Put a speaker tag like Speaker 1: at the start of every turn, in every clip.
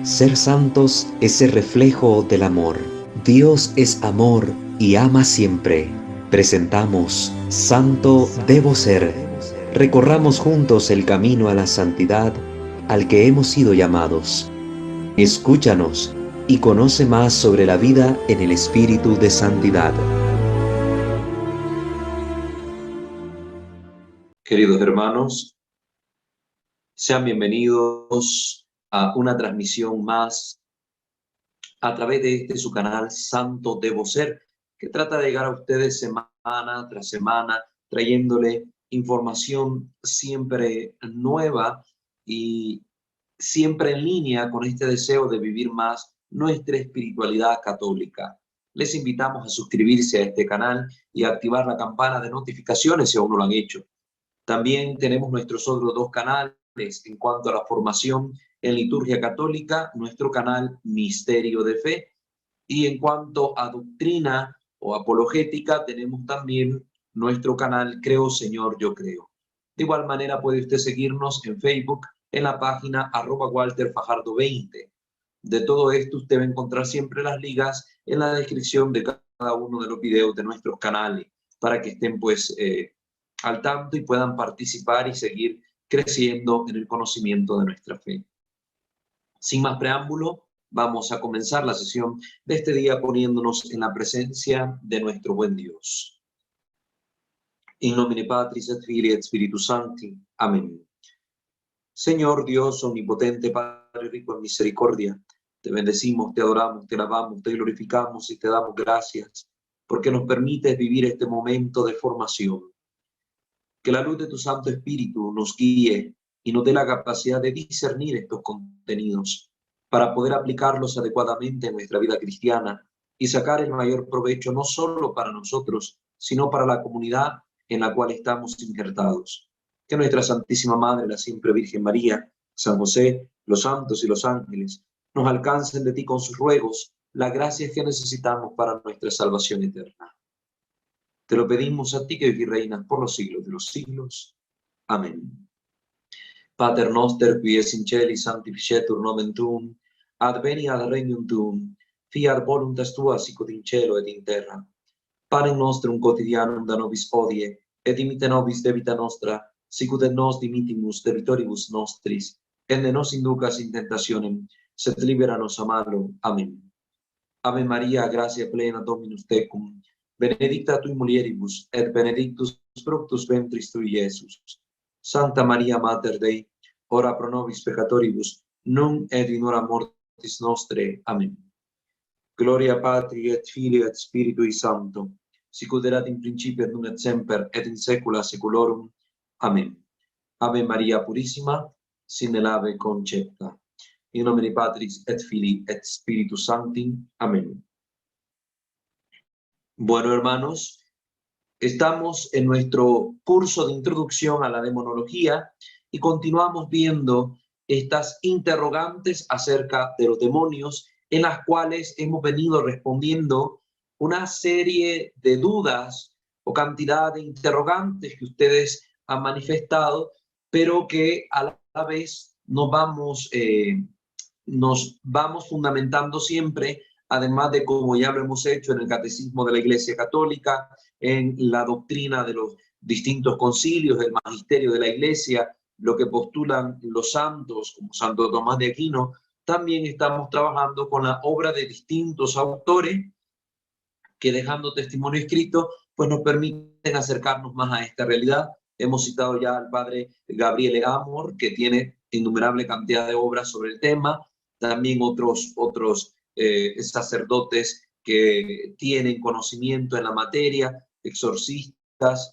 Speaker 1: Ser santos es ser reflejo del amor. Dios es amor y ama siempre. Presentamos Santo Debo Ser. Recorramos juntos el camino a la santidad al que hemos sido llamados. Escúchanos y conoce más sobre la vida en el espíritu de santidad. Queridos hermanos, sean bienvenidos a una transmisión más a través de este su canal Santo Debo Ser, que trata de llegar a ustedes semana tras semana, trayéndole información siempre nueva y siempre en línea con este deseo de vivir más nuestra espiritualidad católica. Les invitamos a suscribirse a este canal y a activar la campana de notificaciones si aún no lo han hecho. También tenemos nuestros otros dos canales en cuanto a la formación en liturgia católica, nuestro canal Misterio de Fe, y en cuanto a doctrina o apologética, tenemos también nuestro canal Creo Señor, Yo Creo. De igual manera puede usted seguirnos en Facebook en la página @WalterFajardo20. De todo esto usted va a encontrar siempre las ligas en la descripción de cada uno de los videos de nuestros canales para que estén pues al tanto y puedan participar y seguir creciendo en el conocimiento de nuestra fe. Sin más preámbulo, vamos a comenzar la sesión de este día poniéndonos en la presencia de nuestro buen Dios. In nomine Patris et Filii et Spiritus Sancti. Amén. Señor Dios omnipotente, Padre rico en misericordia, te bendecimos, te adoramos, te alabamos, te glorificamos y te damos gracias porque nos permites vivir este momento de formación. Que la luz de tu Santo Espíritu nos guíe y nos dé la capacidad de discernir estos contenidos para poder aplicarlos adecuadamente en nuestra vida cristiana y sacar el mayor provecho no solo para nosotros, sino para la comunidad en la cual estamos injertados. Que nuestra Santísima Madre, la siempre Virgen María, San José, los santos y los ángeles, nos alcancen de ti con sus ruegos las gracias que necesitamos para nuestra salvación eterna. Te lo pedimos a ti que vivís y reinas por los siglos de los siglos. Amén. Pater noster, qui es in celi, sanctificetur nomen tuum, adveniat regnum tuum, fiat voluntas tua sicut in cielo et in terra. Panem nostrum quotidianum da nobis hodie, et dimitte nobis debita nostra, sicut et nos dimittimus debitoribus nostris, et ne nos inducas in tentationem, sed libera nos a malo. Amén. Ave Maria, gratia plena Dominus tecum, benedicta tui mulieribus, et benedictus fructus ventris tui, Iesus. Santa Maria Mater Dei, ora pro nobis peccatoribus, nunc et in hora mortis nostre. Amén. Gloria Patri et Filii et Spiritui Sancto, sicut erat in principio et nunc et semper et in saecula saeculorum. Amén. Ave Maria Purissima, sine lave concepta. In nomine Patris et Filii et Spiritus Sancti. Amén. Bueno, hermanos, estamos en nuestro curso de introducción a la demonología y continuamos viendo estas interrogantes acerca de los demonios, en las cuales hemos venido respondiendo una serie de dudas o cantidad de interrogantes que ustedes han manifestado, pero que a la vez nos vamos fundamentando siempre, además de como ya lo hemos hecho en el Catecismo de la Iglesia Católica, en la doctrina de los distintos concilios, del magisterio de la Iglesia, lo que postulan los santos, como Santo Tomás de Aquino. También estamos trabajando con la obra de distintos autores que, dejando testimonio escrito, pues nos permiten acercarnos más a esta realidad. Hemos citado ya al padre Gabriele Amor, que tiene innumerable cantidad de obras sobre el tema. También otros sacerdotes que tienen conocimiento en la materia, exorcistas.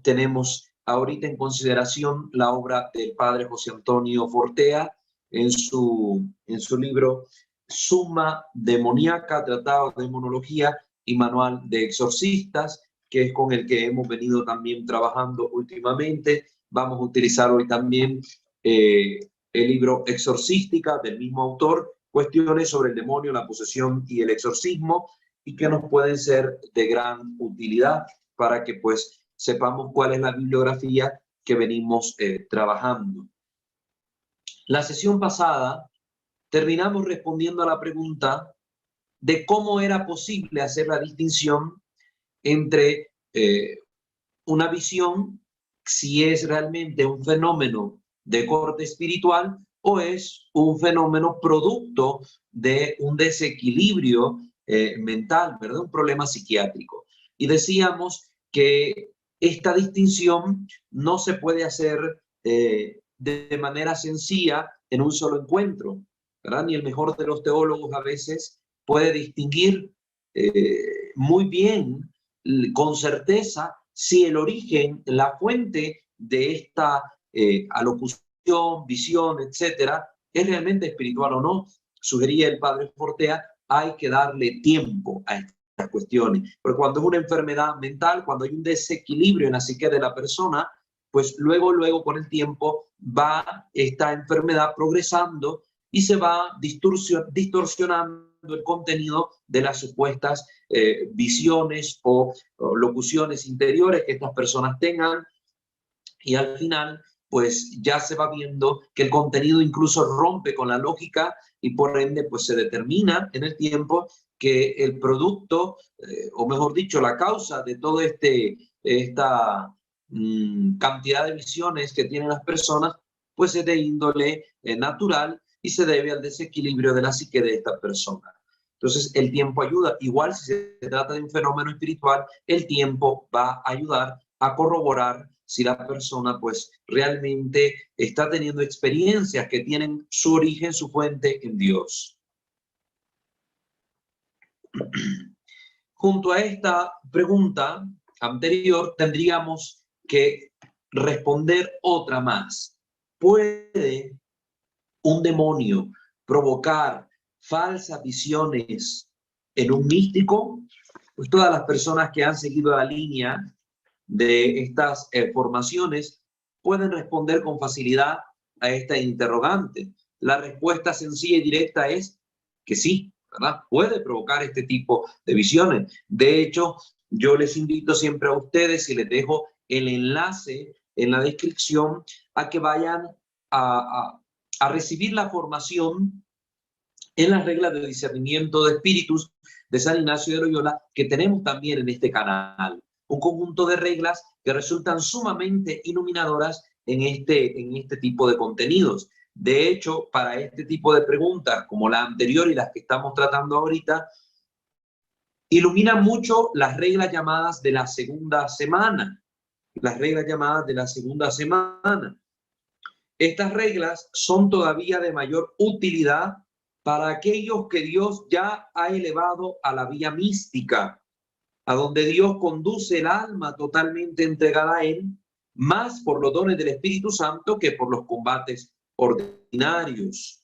Speaker 1: Tenemos ahorita en consideración la obra del padre José Antonio Fortea en su libro Summa Demoníaca, Tratado de Demonología y Manual de Exorcistas, que es con el que hemos venido también trabajando últimamente. Vamos a utilizar hoy también el libro Exorcística del mismo autor, cuestiones sobre el demonio, la posesión y el exorcismo, y que nos pueden ser de gran utilidad para que pues sepamos cuál es la bibliografía que venimos trabajando. La sesión pasada terminamos respondiendo a la pregunta de cómo era posible hacer la distinción entre una visión, si es realmente un fenómeno de corte espiritual o es un fenómeno producto de un desequilibrio mental, ¿verdad? Un problema psiquiátrico. Y decíamos que esta distinción no se puede hacer de manera sencilla en un solo encuentro, ¿verdad? Ni el mejor de los teólogos a veces puede distinguir muy bien, con certeza, si el origen, la fuente de esta alocución, visión, etcétera, es realmente espiritual o no. Sugería el padre Fortea, hay que darle tiempo a estas cuestiones, porque cuando es una enfermedad mental, cuando hay un desequilibrio en la psique de la persona, pues luego con el tiempo va esta enfermedad progresando y se va distorsionando el contenido de las supuestas visiones o locuciones interiores que estas personas tengan, y al final pues ya se va viendo que el contenido incluso rompe con la lógica y por ende pues se determina en el tiempo que el producto, o mejor dicho, la causa de todo esta cantidad de visiones que tienen las personas, pues es de índole natural y se debe al desequilibrio de la psique de esta persona. Entonces, el tiempo ayuda. Igual si se trata de un fenómeno espiritual, el tiempo va a ayudar a corroborar si la persona pues realmente está teniendo experiencias que tienen su origen, su fuente en Dios. Junto a esta pregunta anterior, tendríamos que responder otra más. ¿Puede un demonio provocar falsas visiones en un místico? Pues todas las personas que han seguido la línea de estas formaciones pueden responder con facilidad a esta interrogante. La respuesta sencilla y directa es que sí, ¿verdad? Puede provocar este tipo de visiones. De hecho, yo les invito siempre a ustedes y les dejo el enlace en la descripción a que vayan a recibir la formación en las reglas de discernimiento de espíritus de San Ignacio de Loyola, que tenemos también en este canal. Un conjunto de reglas que resultan sumamente iluminadoras en este tipo de contenidos. De hecho, para este tipo de preguntas, como la anterior y las que estamos tratando ahorita, iluminan mucho las reglas llamadas de la segunda semana. Las reglas llamadas de la segunda semana. Estas reglas son todavía de mayor utilidad para aquellos que Dios ya ha elevado a la vía mística, a donde Dios conduce el alma totalmente entregada a Él, más por los dones del Espíritu Santo que por los combates ordinarios.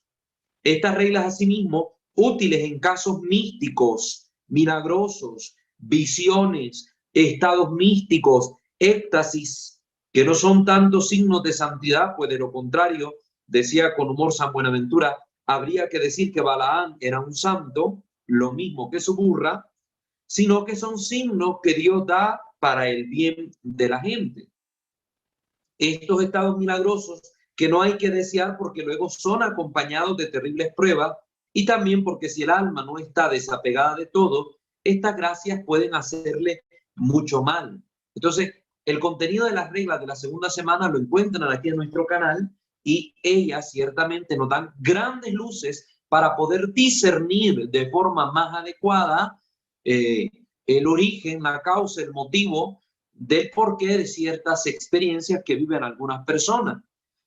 Speaker 1: Estas reglas, asimismo, útiles en casos místicos, milagrosos, visiones, estados místicos, éxtasis, que no son tanto signos de santidad, pues de lo contrario, decía con humor San Buenaventura, habría que decir que Balaán era un santo, lo mismo que su burra, sino que son signos que Dios da para el bien de la gente. Estos estados milagrosos que no hay que desear porque luego son acompañados de terribles pruebas, y también porque si el alma no está desapegada de todo, estas gracias pueden hacerle mucho mal. Entonces, el contenido de las reglas de la segunda semana lo encuentran aquí en nuestro canal, y ellas ciertamente nos dan grandes luces para poder discernir de forma más adecuada el origen, la causa, el motivo del porqué de ciertas experiencias que viven algunas personas,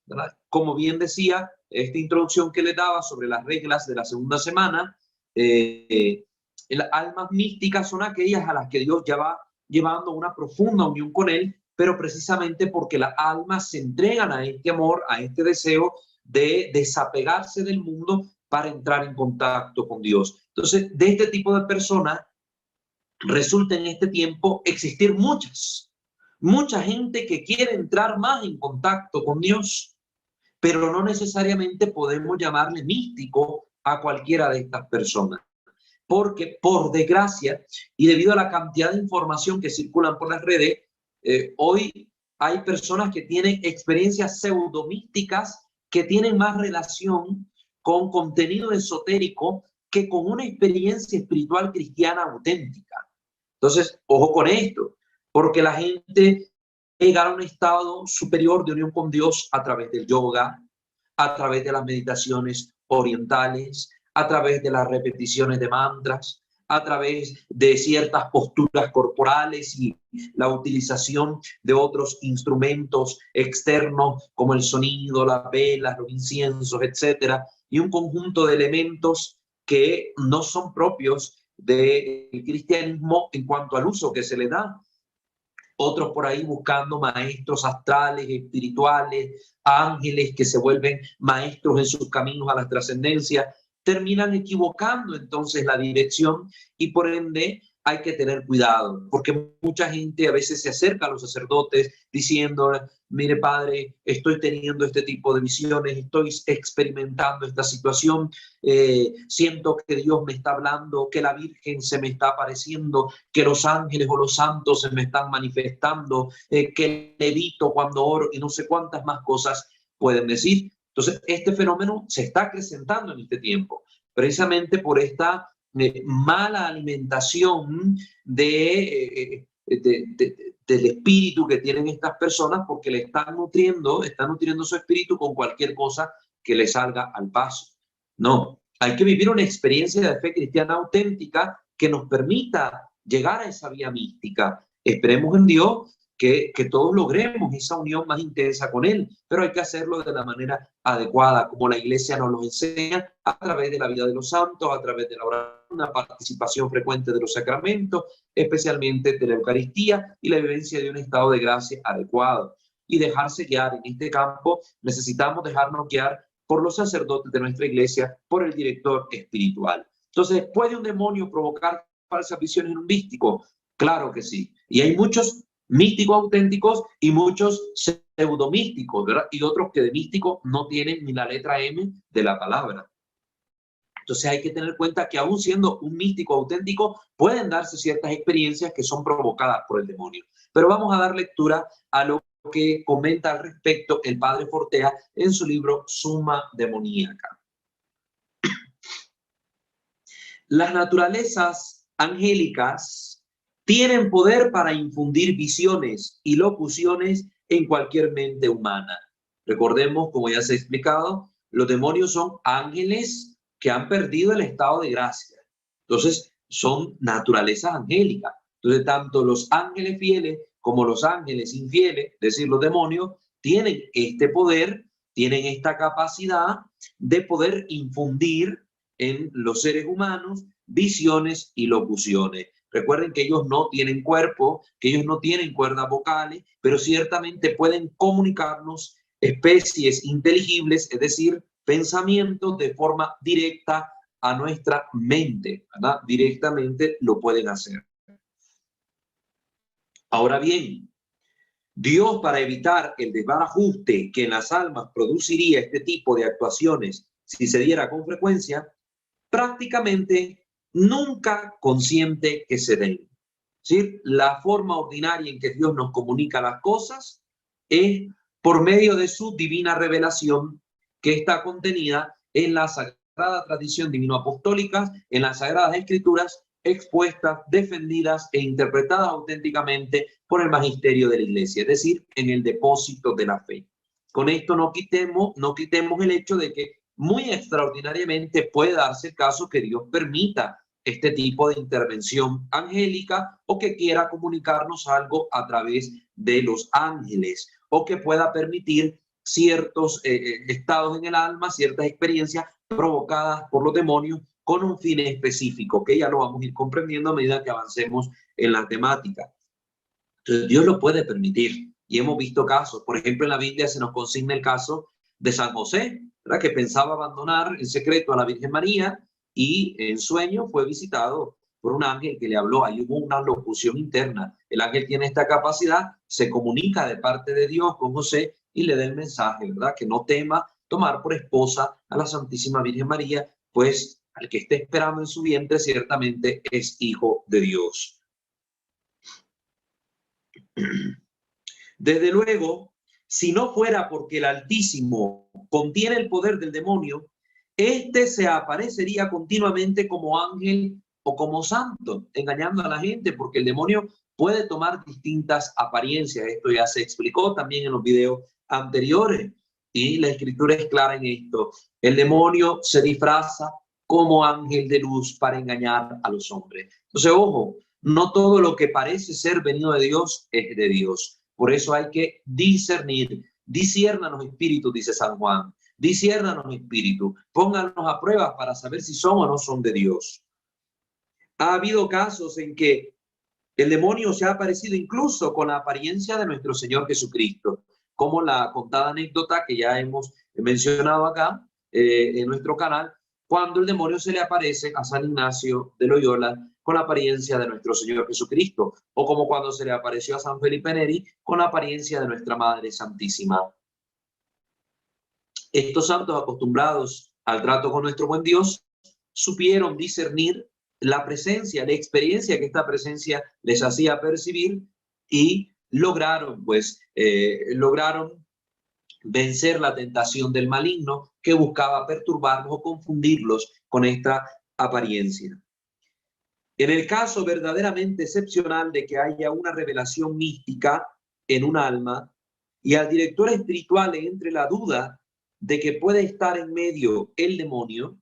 Speaker 1: ¿verdad? Como bien decía, esta introducción que le daba sobre las reglas de la segunda semana, las almas místicas son aquellas a las que Dios ya va llevando una profunda unión con Él, pero precisamente porque las almas se entregan a este amor, a este deseo de desapegarse del mundo para entrar en contacto con Dios. Entonces, de este tipo de personas resulta en este tiempo existir mucha gente que quiere entrar más en contacto con Dios, pero no necesariamente podemos llamarle místico a cualquiera de estas personas, porque por desgracia y debido a la cantidad de información que circulan por las redes, hoy hay personas que tienen experiencias pseudomísticas que tienen más relación con contenido esotérico que con una experiencia espiritual cristiana auténtica. Entonces, ojo con esto, porque la gente llega a un estado superior de unión con Dios a través del yoga, a través de las meditaciones orientales, a través de las repeticiones de mantras, a través de ciertas posturas corporales y la utilización de otros instrumentos externos como el sonido, las velas, los inciensos, etcétera, y un conjunto de elementos que no son propios del cristianismo en cuanto al uso que se le da. Otros por ahí buscando maestros astrales, espirituales, ángeles que se vuelven maestros en sus caminos a la trascendencia, terminan equivocando entonces la dirección y por ende hay que tener cuidado, porque mucha gente a veces se acerca a los sacerdotes diciendo, mire padre, estoy teniendo este tipo de visiones, estoy experimentando esta situación, siento que Dios me está hablando, que la Virgen se me está apareciendo, que los ángeles o los santos se me están manifestando, que levito cuando oro y no sé cuántas más cosas pueden decir. Entonces, este fenómeno se está acrecentando en este tiempo, precisamente por esta mala alimentación del espíritu que tienen estas personas, porque le están nutriendo su espíritu con cualquier cosa que le salga al paso. No, hay que vivir una experiencia de fe cristiana auténtica que nos permita llegar a esa vía mística. Esperemos en Dios que todos logremos esa unión más intensa con Él, pero hay que hacerlo de la manera adecuada, como la Iglesia nos lo enseña, a través de la vida de los santos, a través de la oración, una participación frecuente de los sacramentos, especialmente de la Eucaristía y la vivencia de un estado de gracia adecuado. Y dejarse guiar en este campo, necesitamos dejarnos guiar por los sacerdotes de nuestra iglesia, por el director espiritual. Entonces, ¿puede un demonio provocar falsas visiones en un místico? Claro que sí. Y hay muchos místicos auténticos y muchos pseudomísticos, ¿verdad? Y otros que de místico no tienen ni la letra M de la palabra. Entonces hay que tener en cuenta que aún siendo un místico auténtico, pueden darse ciertas experiencias que son provocadas por el demonio. Pero vamos a dar lectura a lo que comenta al respecto el padre Fortea en su libro Summa Demoníaca. Las naturalezas angélicas tienen poder para infundir visiones y locuciones en cualquier mente humana. Recordemos, como ya se ha explicado, los demonios son ángeles que han perdido el estado de gracia. Entonces, son naturalezas angélicas. Entonces, tanto los ángeles fieles como los ángeles infieles, es decir, los demonios, tienen este poder, tienen esta capacidad de poder infundir en los seres humanos visiones y locuciones. Recuerden que ellos no tienen cuerpo, que ellos no tienen cuerdas vocales, pero ciertamente pueden comunicarnos especies inteligibles, es decir, pensamientos de forma directa a nuestra mente, ¿verdad? Directamente lo pueden hacer. Ahora bien, Dios, para evitar el desbarajuste que en las almas produciría este tipo de actuaciones si se diera con frecuencia, prácticamente nunca consiente que se den. ¿Sí? La forma ordinaria en que Dios nos comunica las cosas es por medio de su divina revelación que está contenida en la sagrada tradición divino-apostólica, en las sagradas escrituras, expuestas, defendidas e interpretadas auténticamente por el magisterio de la Iglesia, es decir, en el depósito de la fe. Con esto no quitemos el hecho de que muy extraordinariamente puede darse el caso que Dios permita este tipo de intervención angélica o que quiera comunicarnos algo a través de los ángeles o que pueda permitir ciertos estados en el alma, ciertas experiencias provocadas por los demonios con un fin específico, que ya lo vamos a ir comprendiendo a medida que avancemos en la temática. Entonces, Dios lo puede permitir y hemos visto casos. Por ejemplo, en la Biblia se nos consigna el caso de San José, ¿verdad? Que pensaba abandonar en secreto a la Virgen María y en sueño fue visitado por un ángel que le habló. Ahí hubo una locución interna. El ángel tiene esta capacidad, se comunica de parte de Dios con José y le da el mensaje, ¿verdad? Que no tema tomar por esposa a la Santísima Virgen María, pues al que esté esperando en su vientre ciertamente es hijo de Dios. Desde luego, si no fuera porque el Altísimo contiene el poder del demonio, Este se aparecería continuamente como ángel o como santo, engañando a la gente, porque el demonio puede tomar distintas apariencias. Esto ya se explicó también en los videos anteriores y la escritura es clara en esto. El demonio se disfraza como ángel de luz para engañar a los hombres. Entonces, ojo, no todo lo que parece ser venido de Dios es de Dios. Por eso hay que discernir. Disciernan los espíritus, dice San Juan. Disciérnanos, espíritu, pónganos a prueba para saber si son o no son de Dios. Ha habido casos en que el demonio se ha aparecido incluso con la apariencia de nuestro Señor Jesucristo, como la contada anécdota que ya hemos mencionado acá en nuestro canal, cuando el demonio se le aparece a San Ignacio de Loyola con la apariencia de nuestro Señor Jesucristo, o como cuando se le apareció a San Felipe Neri con la apariencia de nuestra Madre Santísima. Estos santos, acostumbrados al trato con nuestro buen Dios, supieron discernir la presencia, la experiencia que esta presencia les hacía percibir y lograron, lograron vencer la tentación del maligno que buscaba perturbarlos o confundirlos con esta apariencia. En el caso verdaderamente excepcional de que haya una revelación mística en un alma y al director espiritual le entre la duda de que puede estar en medio el demonio,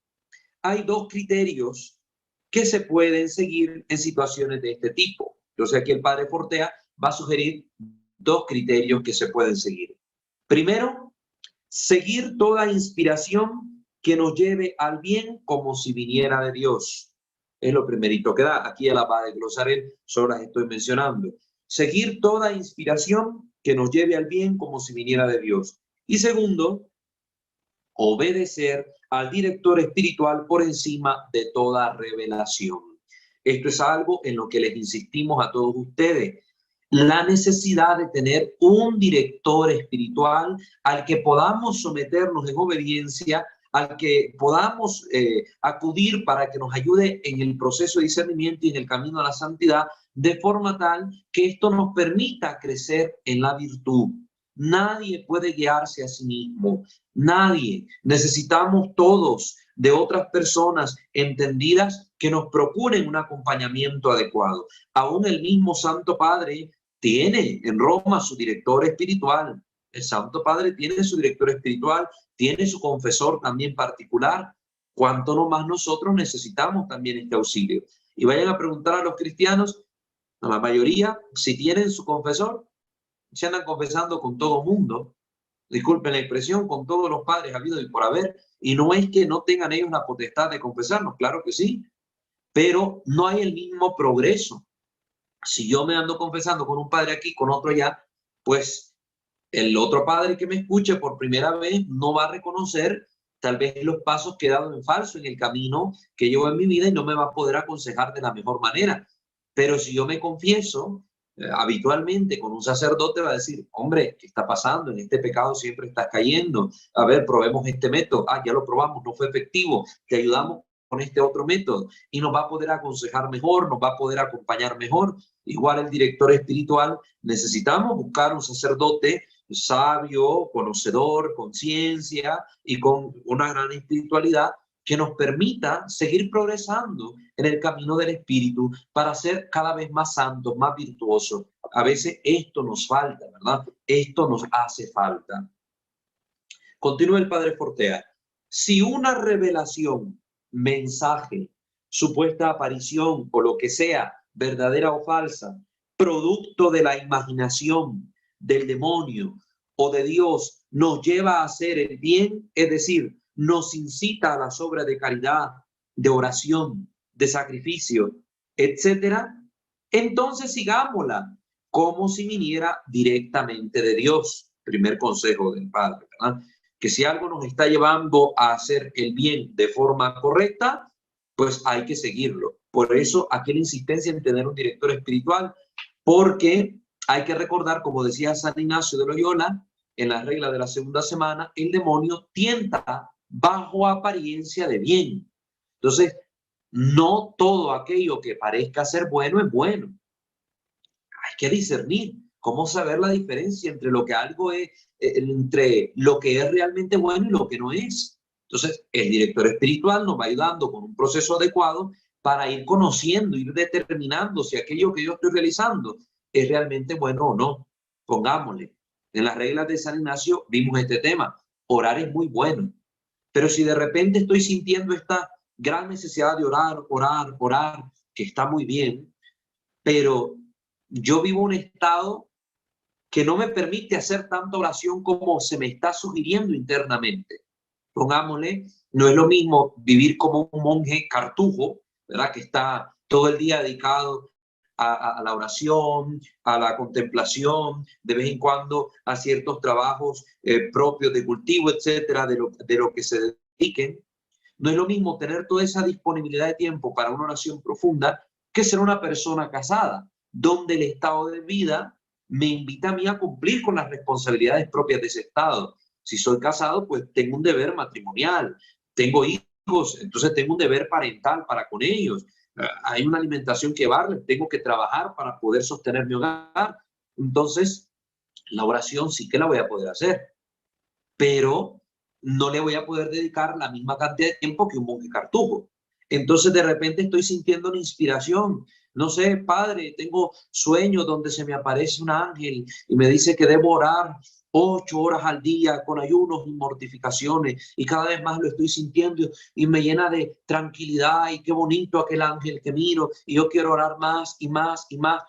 Speaker 1: hay dos criterios que se pueden seguir en situaciones de este tipo. Entonces aquí el padre Fortea va a sugerir dos criterios que se pueden seguir. Primero, seguir toda inspiración que nos lleve al bien como si viniera de Dios. Es lo primerito que da. Aquí a la va a desglosar él, solo las estoy mencionando. Seguir toda inspiración que nos lleve al bien como si viniera de Dios. Y segundo, obedecer al director espiritual por encima de toda revelación. Esto es algo en lo que les insistimos a todos ustedes. La necesidad de tener un director espiritual al que podamos someternos en obediencia, al que podamos acudir para que nos ayude en el proceso de discernimiento y en el camino a la santidad, de forma tal que esto nos permita crecer en la virtud. Nadie puede guiarse a sí mismo. Nadie. Necesitamos todos de otras personas entendidas que nos procuren un acompañamiento adecuado. Aún el mismo Santo Padre tiene en Roma su director espiritual. El Santo Padre tiene su director espiritual, tiene su confesor también particular. ¿Cuánto no más nosotros necesitamos también este auxilio? Y vayan a preguntar a los cristianos, a la mayoría, si tienen su confesor, se andan confesando con todo mundo, disculpen la expresión, con todos los padres habidos y por haber, y no es que no tengan ellos la potestad de confesarnos, claro que sí, pero no hay el mismo progreso. Si yo me ando confesando con un padre aquí, con otro allá, pues el otro padre que me escuche por primera vez no va a reconocer tal vez los pasos que he dado en falso en el camino que llevo en mi vida y no me va a poder aconsejar de la mejor manera. Pero si yo me confieso habitualmente con un sacerdote, va a decir, hombre, ¿qué está pasando? En este pecado siempre estás cayendo. A ver, probemos este método. Ah, ya lo probamos, no fue efectivo. Te ayudamos con este otro método y nos va a poder aconsejar mejor, nos va a poder acompañar mejor. Igual el director espiritual, necesitamos buscar un sacerdote sabio, conocedor, con ciencia y con una gran espiritualidad que nos permita seguir progresando en el camino del espíritu para ser cada vez más santos, más virtuosos. A veces esto nos falta, ¿verdad? Esto nos hace falta. Continúa el padre Fortea. Si una revelación, mensaje, supuesta aparición o lo que sea, verdadera o falsa, producto de la imaginación del demonio o de Dios, nos lleva a hacer el bien, es decir, nos incita a las obras de caridad, de oración, de sacrificio, etcétera, entonces sigámosla como si viniera directamente de Dios. Primer consejo del Padre, ¿verdad? Que si algo nos está llevando a hacer el bien de forma correcta, pues hay que seguirlo. Por eso aquí la insistencia en tener un director espiritual, porque hay que recordar, como decía San Ignacio de Loyola, en la regla de la segunda semana, el demonio tienta bajo apariencia de bien. Entonces, no todo aquello que parezca ser bueno es bueno. Hay que discernir cómo saber la diferencia entre lo que algo es, entre lo que es realmente bueno y lo que no es. Entonces, el director espiritual nos va ayudando con un proceso adecuado para ir conociendo, ir determinando si aquello que yo estoy realizando es realmente bueno o no. Pongámosle, en las reglas de San Ignacio vimos este tema. Orar es muy bueno, pero si de repente estoy sintiendo esta gran necesidad de orar, que está muy bien, pero yo vivo un estado que no me permite hacer tanta oración como se me está sugiriendo internamente. Pongámosle, no es lo mismo vivir como un monje cartujo, ¿verdad? Que está todo el día dedicado a la oración, a la contemplación, de vez en cuando a ciertos trabajos propios de cultivo, etcétera, de lo que se dediquen. No es lo mismo tener toda esa disponibilidad de tiempo para una oración profunda que ser una persona casada, donde el estado de vida me invita a mí a cumplir con las responsabilidades propias de ese estado. Si soy casado, pues tengo un deber matrimonial, tengo hijos, entonces tengo un deber parental para con ellos. Hay una alimentación que darles, tengo que trabajar para poder sostener mi hogar. Entonces, la oración sí que la voy a poder hacer, pero no le voy a poder dedicar la misma cantidad de tiempo que un monje cartujo. Entonces de repente estoy sintiendo una inspiración. No sé, padre, tengo sueños donde se me aparece un ángel y me dice que debo orar 8 horas al día con ayunos y mortificaciones, y cada vez más lo estoy sintiendo y me llena de tranquilidad, y qué bonito aquel ángel que miro, y yo quiero orar más y más y más.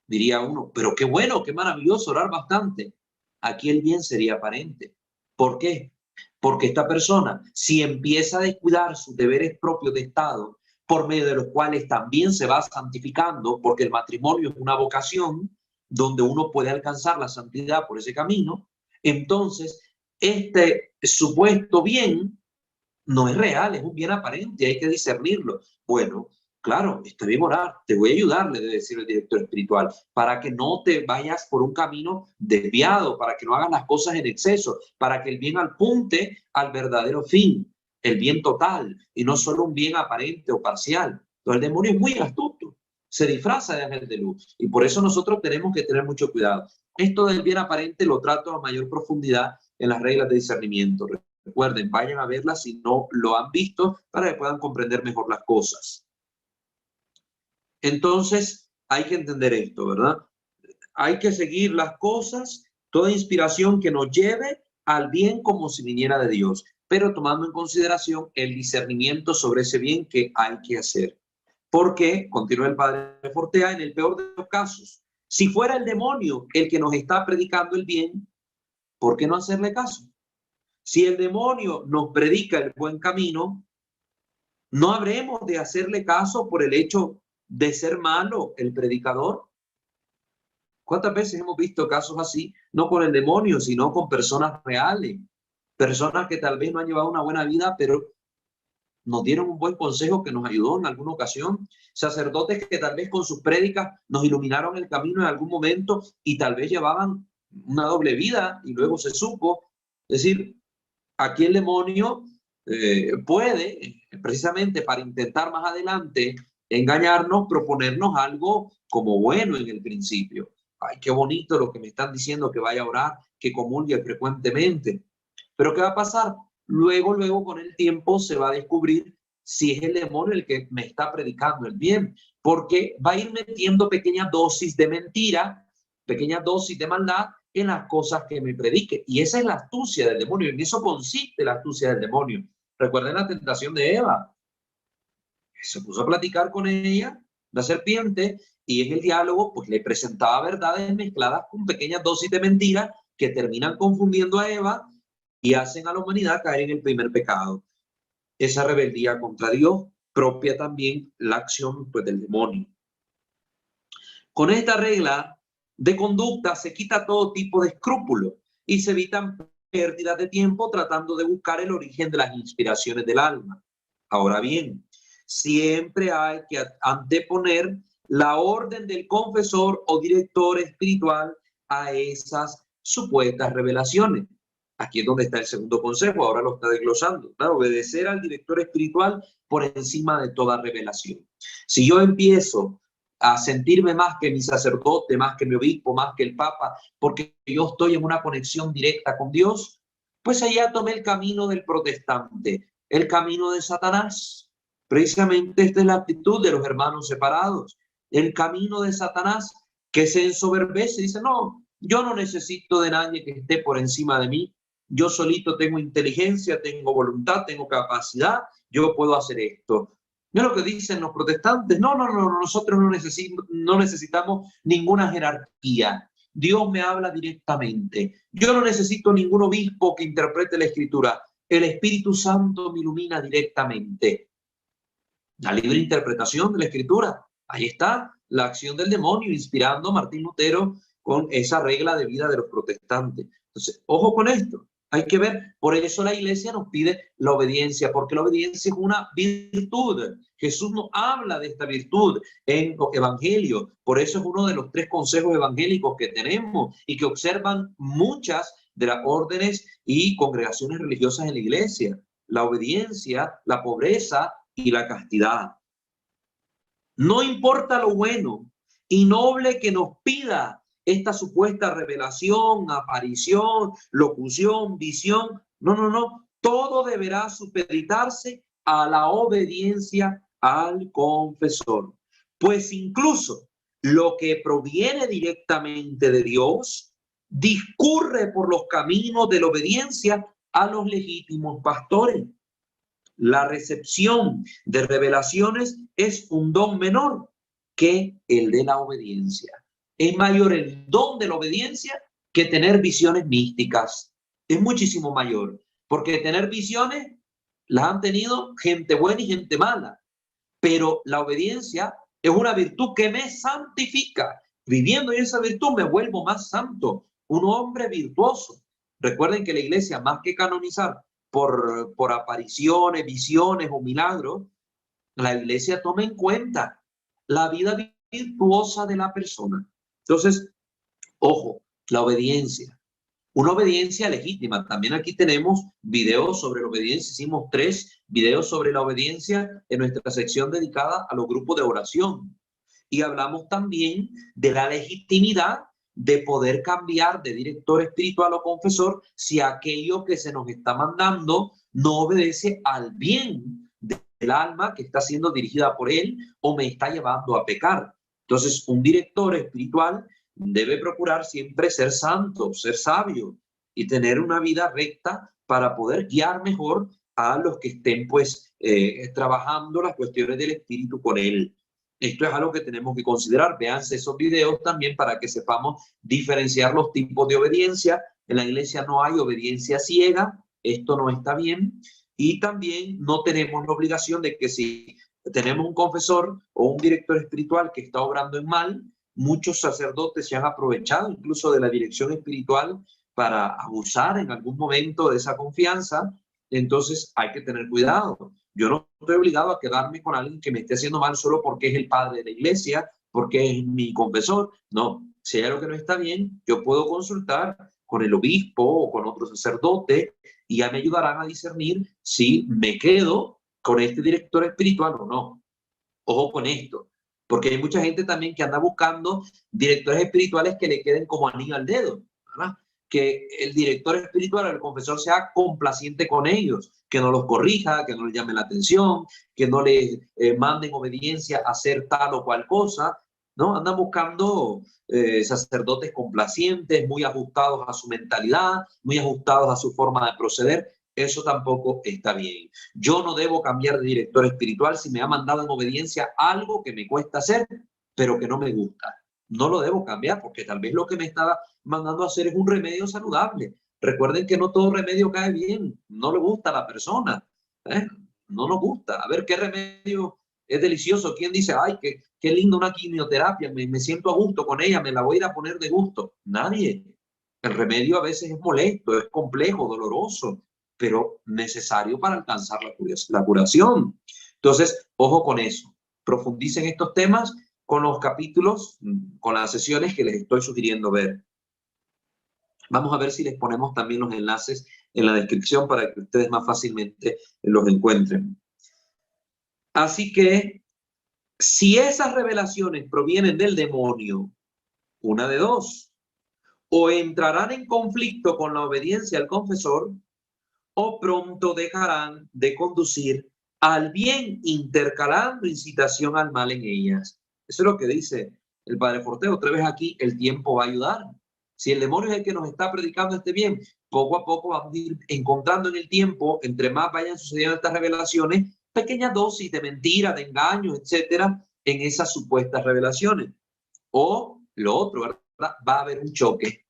Speaker 1: Diría uno, pero qué bueno, qué maravilloso orar bastante. Aquí el bien sería aparente. ¿Por qué? Porque esta persona, si empieza a descuidar sus deberes propios de Estado, por medio de los cuales también se va santificando, porque el matrimonio es una vocación donde uno puede alcanzar la santidad por ese camino, entonces este supuesto bien no es real, es un bien aparente, hay que discernirlo. Bueno, claro, está bien orar, te voy a ayudar, le debe decir el director espiritual, para que no te vayas por un camino desviado, para que no hagas las cosas en exceso, para que el bien apunte al verdadero fin, el bien total, y no solo un bien aparente o parcial. Entonces el demonio es muy astuto, se disfraza de ángel de luz, y por eso nosotros tenemos que tener mucho cuidado. Esto del bien aparente lo trato a mayor profundidad en las reglas de discernimiento. Recuerden, vayan a verla si no lo han visto para que puedan comprender mejor las cosas. Entonces, hay que entender esto, ¿verdad? Hay que seguir las cosas, toda inspiración que nos lleve al bien como si viniera de Dios, pero tomando en consideración el discernimiento sobre ese bien que hay que hacer. Porque, continúa el padre Fortea, en el peor de los casos, si fuera el demonio el que nos está predicando el bien, ¿por qué no hacerle caso? Si el demonio nos predica el buen camino, ¿no habremos de hacerle caso por el hecho de ser malo el predicador? ¿Cuántas veces hemos visto casos así? No con el demonio, sino con personas reales. Personas que tal vez no han llevado una buena vida, pero nos dieron un buen consejo que nos ayudó en alguna ocasión. Sacerdotes que tal vez con sus prédicas nos iluminaron el camino en algún momento y tal vez llevaban una doble vida y luego se supo. Es decir, aquí el demonio puede, precisamente para intentar más adelante engañarnos, proponernos algo como bueno en el principio. Ay, qué bonito lo que me están diciendo, que vaya a orar, que comulgue frecuentemente. Pero ¿qué va a pasar? Luego con el tiempo se va a descubrir si es el demonio el que me está predicando el bien, porque va a ir metiendo pequeñas dosis de mentira, pequeñas dosis de maldad en las cosas que me predique. Y esa es la astucia del demonio, en eso consiste la astucia del demonio. Recuerden la tentación de Eva. Se puso a platicar con ella, la serpiente, y en el diálogo pues le presentaba verdades mezcladas con pequeñas dosis de mentira que terminan confundiendo a Eva y hacen a la humanidad caer en el primer pecado. Esa rebeldía contra Dios, propia también la acción pues, del demonio. Con esta regla de conducta se quita todo tipo de escrúpulos y se evitan pérdidas de tiempo tratando de buscar el origen de las inspiraciones del alma. Ahora bien, siempre hay que anteponer la orden del confesor o director espiritual a esas supuestas revelaciones. Aquí es donde está el segundo consejo, ahora lo está desglosando. Claro, obedecer al director espiritual por encima de toda revelación. Si yo empiezo a sentirme más que mi sacerdote, más que mi obispo, más que el papa, porque yo estoy en una conexión directa con Dios, Pues allá tomé el camino del protestante, el camino de Satanás. Precisamente esta es la actitud de los hermanos separados. El camino de Satanás, que se ensoberbece y dice, no, yo no necesito de nadie que esté por encima de mí. Yo solito tengo inteligencia, tengo voluntad, tengo capacidad, yo puedo hacer esto. ¿No es lo que dicen los protestantes? No, no, no, nosotros no necesitamos ninguna jerarquía. Dios me habla directamente. Yo no necesito ningún obispo que interprete la escritura. El Espíritu Santo me ilumina directamente. La libre interpretación de la escritura. Ahí está la acción del demonio inspirando a Martín Lutero con esa regla de vida de los protestantes. Entonces, ojo con esto. Hay que ver, por eso la iglesia nos pide la obediencia, porque la obediencia es una virtud. Jesús nos habla de esta virtud en los evangelios. Por eso es uno de los 3 consejos evangélicos que tenemos y que observan muchas de las órdenes y congregaciones religiosas en la iglesia. La obediencia, la pobreza y la castidad. No importa lo bueno y noble que nos pida esta supuesta revelación, aparición, locución, visión. No, no, no. Todo deberá supeditarse a la obediencia al confesor. Pues incluso lo que proviene directamente de Dios discurre por los caminos de la obediencia a los legítimos pastores. La recepción de revelaciones es un don menor que el de la obediencia. Es mayor el don de la obediencia que tener visiones místicas. Es muchísimo mayor, porque tener visiones las han tenido gente buena y gente mala, pero la obediencia es una virtud que me santifica. Viviendo en esa virtud me vuelvo más santo, un hombre virtuoso. Recuerden que la iglesia, más que canonizar por apariciones, visiones o milagros, la iglesia toma en cuenta la vida virtuosa de la persona. Entonces, ojo, la obediencia. Una obediencia legítima. También aquí tenemos videos sobre la obediencia. Hicimos 3 videos sobre la obediencia en nuestra sección dedicada a los grupos de oración. Y hablamos también de la legitimidad de poder cambiar de director espiritual o confesor si aquello que se nos está mandando no obedece al bien del alma que está siendo dirigida por él o me está llevando a pecar. Entonces, un director espiritual debe procurar siempre ser santo, ser sabio y tener una vida recta para poder guiar mejor a los que estén pues trabajando las cuestiones del espíritu con él. Esto es algo que tenemos que considerar. Véanse esos videos también para que sepamos diferenciar los tipos de obediencia. En la iglesia no hay obediencia ciega, esto no está bien. Y también no tenemos la obligación de que si tenemos un confesor o un director espiritual que está obrando en mal, muchos sacerdotes se han aprovechado incluso de la dirección espiritual para abusar en algún momento de esa confianza. Entonces hay que tener cuidado. Yo no estoy obligado a quedarme con alguien que me esté haciendo mal solo porque es el padre de la iglesia, porque es mi confesor. No, si hay algo que no está bien, yo puedo consultar con el obispo o con otro sacerdote y ya me ayudarán a discernir si me quedo con este director espiritual o no. Ojo con esto, porque hay mucha gente también que anda buscando directores espirituales que le queden como anillo al dedo, ¿verdad? Que el director espiritual o el confesor sea complaciente con ellos, que no los corrija, que no les llame la atención, que no les manden obediencia a hacer tal o cual cosa, ¿no? Andan buscando sacerdotes complacientes, muy ajustados a su mentalidad, muy ajustados a su forma de proceder. Eso tampoco está bien. Yo no debo cambiar de director espiritual si me ha mandado en obediencia algo que me cuesta hacer, pero que no me gusta. No lo debo cambiar porque tal vez lo que me está mandando a hacer es un remedio saludable. Recuerden que no todo remedio cae bien, no le gusta a la persona, ¿eh? No nos gusta. A ver qué remedio es delicioso. ¿Quién dice, ay, qué lindo una quimioterapia, me siento a gusto con ella, me la voy a ir a poner de gusto? Nadie. El remedio a veces es molesto, es complejo, doloroso, pero necesario para alcanzar la curación. Entonces, ojo con eso. Profundicen estos temas con los capítulos, con las sesiones que les estoy sugiriendo ver. Vamos a ver si les ponemos también los enlaces en la descripción para que ustedes más fácilmente los encuentren. Así que, si esas revelaciones provienen del demonio, una de dos, o entrarán en conflicto con la obediencia al confesor, o pronto dejarán de conducir al bien, intercalando incitación al mal en ellas. Eso es lo que dice el padre Forteo. Otra vez aquí, el tiempo va a ayudar. Si el demonio es el que nos está predicando este bien, poco a poco vamos a ir encontrando en el tiempo, entre más vayan sucediendo estas revelaciones, pequeñas dosis de mentira, de engaño, etcétera, en esas supuestas revelaciones. O lo otro, ¿verdad? Va a haber un choque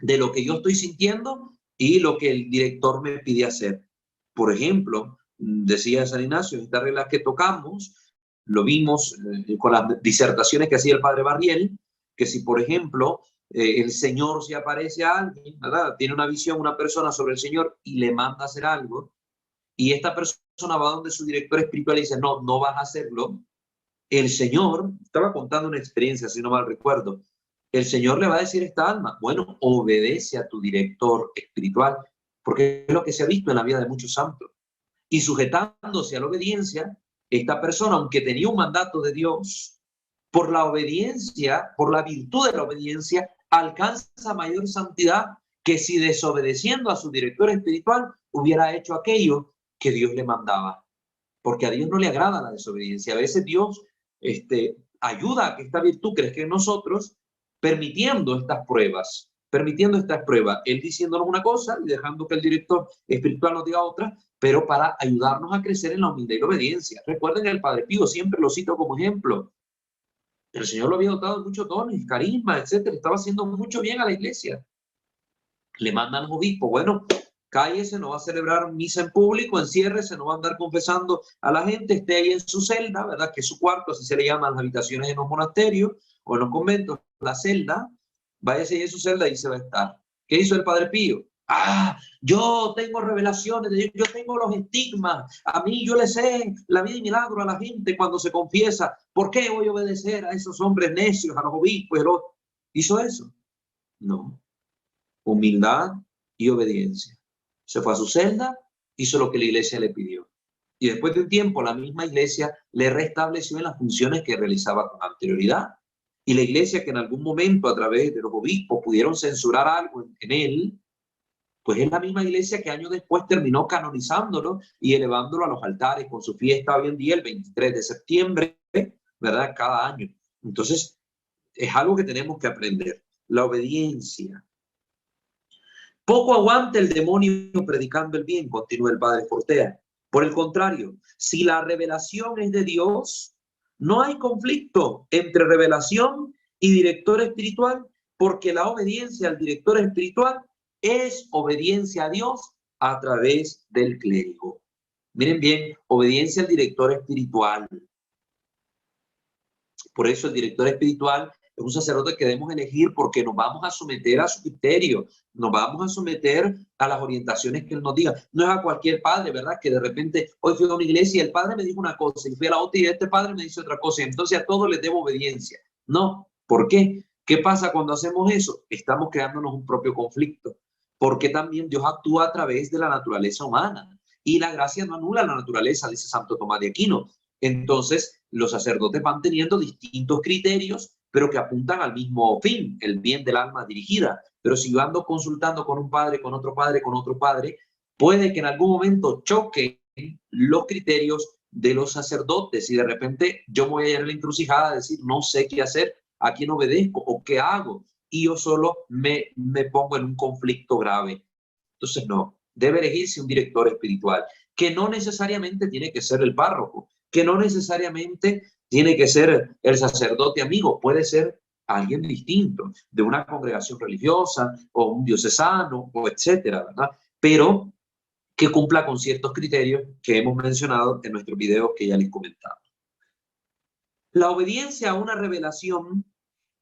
Speaker 1: de lo que yo estoy sintiendo y lo que el director me pide hacer. Por ejemplo, decía San Ignacio, estas reglas que tocamos, lo vimos con las disertaciones que hacía el padre Barriel, que si, por ejemplo, el Señor se aparece a alguien, ¿verdad? Tiene una visión, una persona sobre el Señor y le manda a hacer algo, y esta persona va donde su director espiritual y dice, no, no vas a hacerlo. El Señor, estaba contando una experiencia, si no mal recuerdo, el Señor le va a decir a esta alma, bueno, obedece a tu director espiritual, porque es lo que se ha visto en la vida de muchos santos. Y sujetándose a la obediencia, esta persona, aunque tenía un mandato de Dios, por la obediencia, por la virtud de la obediencia, alcanza mayor santidad que si desobedeciendo a su director espiritual hubiera hecho aquello que Dios le mandaba. Porque a Dios no le agrada la desobediencia. A veces Dios ayuda a que esta virtud crezca en nosotros, permitiendo estas pruebas, Él diciéndonos una cosa y dejando que el director espiritual nos diga otra, pero para ayudarnos a crecer en la humildad y la obediencia. Recuerden el Padre Pío, siempre lo cito como ejemplo. El Señor lo había dotado de muchos dones, carisma, etcétera. Estaba haciendo mucho bien a la iglesia. Le mandan al obispo, bueno, cállese, no va a celebrar misa en público, enciérrese, no va a andar confesando a la gente, esté ahí en su celda, ¿verdad? Que es su cuarto, así se le llaman las habitaciones en los monasterios o en los conventos, la celda, váyase ahí en su celda y se va a estar. ¿Qué hizo el Padre Pío? Yo tengo revelaciones, yo tengo los estigmas, a mí yo le sé la vida y milagro a la gente cuando se confiesa. ¿Por qué voy a obedecer a esos hombres necios, a los obispos? ¿Hizo eso? No. Humildad y obediencia. Se fue a su celda, hizo lo que la iglesia le pidió. Y después de un tiempo, la misma iglesia le restableció en las funciones que realizaba con anterioridad. Y la iglesia, que en algún momento a través de los obispos pudieron censurar algo en él, pues es la misma iglesia que años después terminó canonizándolo y elevándolo a los altares con su fiesta hoy en día, el 23 de septiembre, ¿verdad? Cada año. Entonces, es algo que tenemos que aprender. La obediencia. Poco aguanta el demonio predicando el bien, continúa el padre Fortea. Por el contrario, si la revelación es de Dios, no hay conflicto entre revelación y director espiritual, porque la obediencia al director espiritual es obediencia a Dios a través del clérigo. Miren bien, obediencia al director espiritual. Por eso el director espiritual es un sacerdote que debemos elegir porque nos vamos a someter a su criterio, nos vamos a someter a las orientaciones que él nos diga. No es a cualquier padre, ¿verdad? Que de repente hoy fui a una iglesia y el padre me dijo una cosa y fui a la otra y este padre me dice otra cosa y entonces a todos les debo obediencia. No, ¿por qué? ¿Qué pasa cuando hacemos eso? Estamos creándonos un propio conflicto, porque también Dios actúa a través de la naturaleza humana y la gracia no anula la naturaleza, dice Santo Tomás de Aquino. Entonces, los sacerdotes van teniendo distintos criterios, pero que apuntan al mismo fin, el bien del alma dirigida. Pero si yo ando consultando con un padre, con otro padre, con otro padre, puede que en algún momento choquen los criterios de los sacerdotes y de repente yo me voy a ir a la encrucijada a decir, no sé qué hacer, a quién obedezco o qué hago. Y yo solo me pongo en un conflicto grave. Entonces, no, debe elegirse un director espiritual, que no necesariamente tiene que ser el párroco, que no necesariamente tiene que ser el sacerdote amigo, puede ser alguien distinto, de una congregación religiosa o un diocesano o etcétera, ¿verdad? Pero que cumpla con ciertos criterios que hemos mencionado en nuestros videos que ya les comentaba. La obediencia a una revelación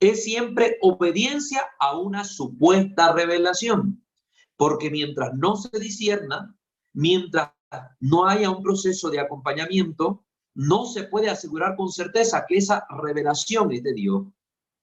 Speaker 1: es siempre obediencia a una supuesta revelación, porque mientras no se discierna, mientras no haya un proceso de acompañamiento, no se puede asegurar con certeza que esa revelación es de Dios.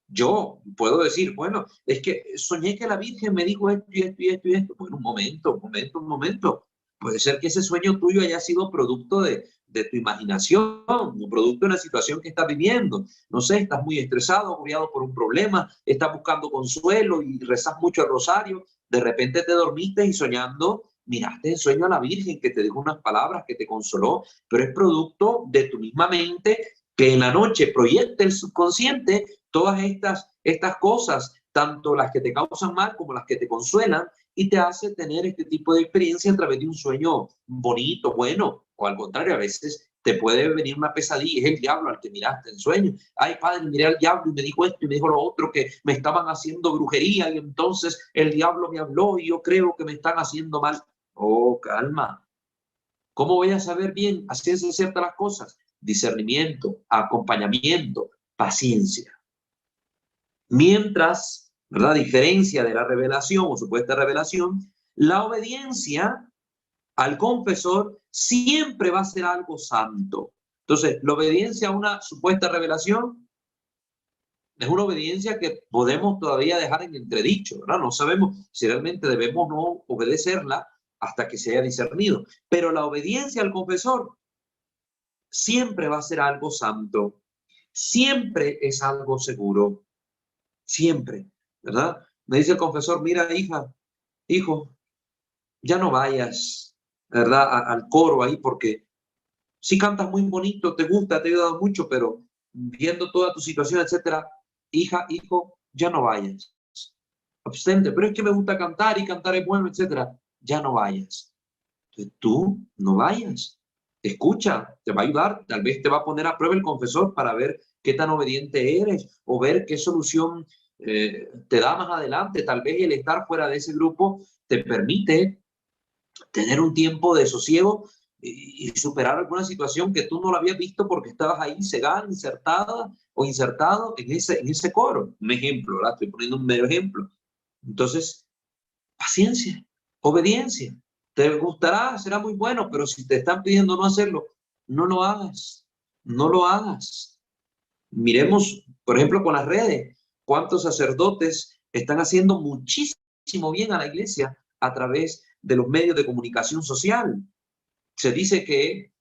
Speaker 1: Yo puedo decir, bueno, es que soñé que la Virgen me dijo esto y esto y esto y esto. Bueno, un momento. Puede ser que ese sueño tuyo haya sido producto de tu imaginación, un producto de una situación que estás viviendo. No sé, estás muy estresado, agobiado por un problema, estás buscando consuelo y rezas mucho el rosario De repente te dormiste y soñando, miraste en sueño a la Virgen que te dijo unas palabras, que te consoló, pero es producto de tu misma mente que en la noche proyecta el subconsciente todas estas cosas, tanto las que te causan mal como las que te consuelan, y te hace tener este tipo de experiencia a través de un sueño bonito, bueno, o al contrario, a veces te puede venir una pesadilla, es el diablo al que miraste en sueño. Ay, padre, miré al diablo y me dijo esto y me dijo lo otro, que me estaban haciendo brujería y entonces el diablo me habló y yo creo que me están haciendo mal. Oh, calma. ¿Cómo voy a saber bien a ciencia cierta las cosas? Discernimiento, acompañamiento, paciencia. Mientras, ¿verdad? A diferencia de la revelación o supuesta revelación, la obediencia al confesor siempre va a ser algo santo. Entonces, la obediencia a una supuesta revelación es una obediencia que podemos todavía dejar en entredicho, ¿verdad? No sabemos si realmente debemos o no obedecerla hasta que se haya discernido. Pero la obediencia al confesor siempre va a ser algo santo, siempre es algo seguro, siempre, ¿verdad? Me dice el confesor, mira, hija, hijo, ya no vayas, ¿verdad? Al coro ahí porque sí cantas muy bonito, te gusta, te ha ayudado mucho, pero viendo toda tu situación, etcétera, hija, hijo, ya no vayas. Abstente, pero es que me gusta cantar y cantar es bueno, etcétera. Ya no vayas. Entonces, tú no vayas. Escucha, te va a ayudar, tal vez te va a poner a prueba el confesor para ver qué tan obediente eres o ver qué solución te da más adelante. Tal vez el estar fuera de ese grupo te permite tener un tiempo de sosiego y superar alguna situación que tú no lo habías visto porque estabas ahí cegada, insertada o insertado en ese coro. Un ejemplo, ¿verdad? Estoy poniendo un mero ejemplo. Entonces, paciencia, obediencia. Te gustará, será muy bueno, pero si te están pidiendo no hacerlo, no lo hagas, no lo hagas. Miremos, por ejemplo, con las redes, cuántos sacerdotes están haciendo muchísimo bien a la iglesia a través de los medios de comunicación social. Se dice que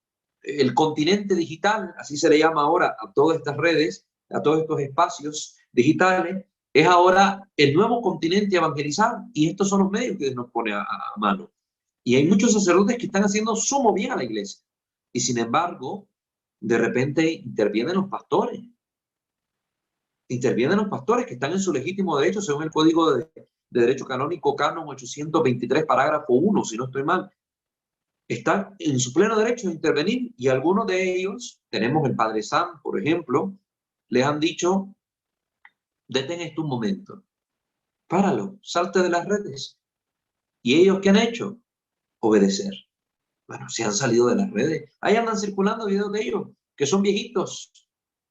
Speaker 1: el continente digital, así se le llama ahora a todas estas redes, a todos estos espacios digitales, es ahora el nuevo continente a evangelizar, y estos son los medios que nos pone a mano. Y hay muchos sacerdotes que están haciendo sumo bien a la iglesia. Y sin embargo, de repente intervienen los pastores que están en su legítimo derecho según el Código de Derecho Canónico, Canon 823, parágrafo 1, si no estoy mal. Están en su pleno derecho de intervenir, y algunos de ellos, tenemos el Padre Sam, por ejemplo, les han dicho, detén esto un momento, páralo, salte de las redes. ¿Y ellos qué han hecho? Obedecer. Bueno, se han salido de las redes. Ahí andan circulando videos de ellos, que son viejitos,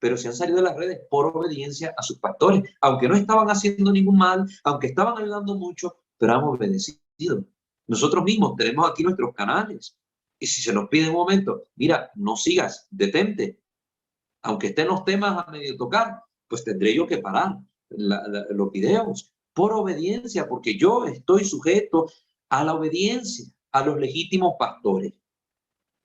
Speaker 1: pero se han salido de las redes por obediencia a sus pastores, aunque no estaban haciendo ningún mal, aunque estaban ayudando mucho, pero han obedecido. Nosotros mismos tenemos aquí nuestros canales, y si se nos pide un momento, mira, no sigas, detente, aunque estén los temas a medio tocar, pues tendré yo que parar los videos por obediencia, porque yo estoy sujeto a la obediencia a los legítimos pastores.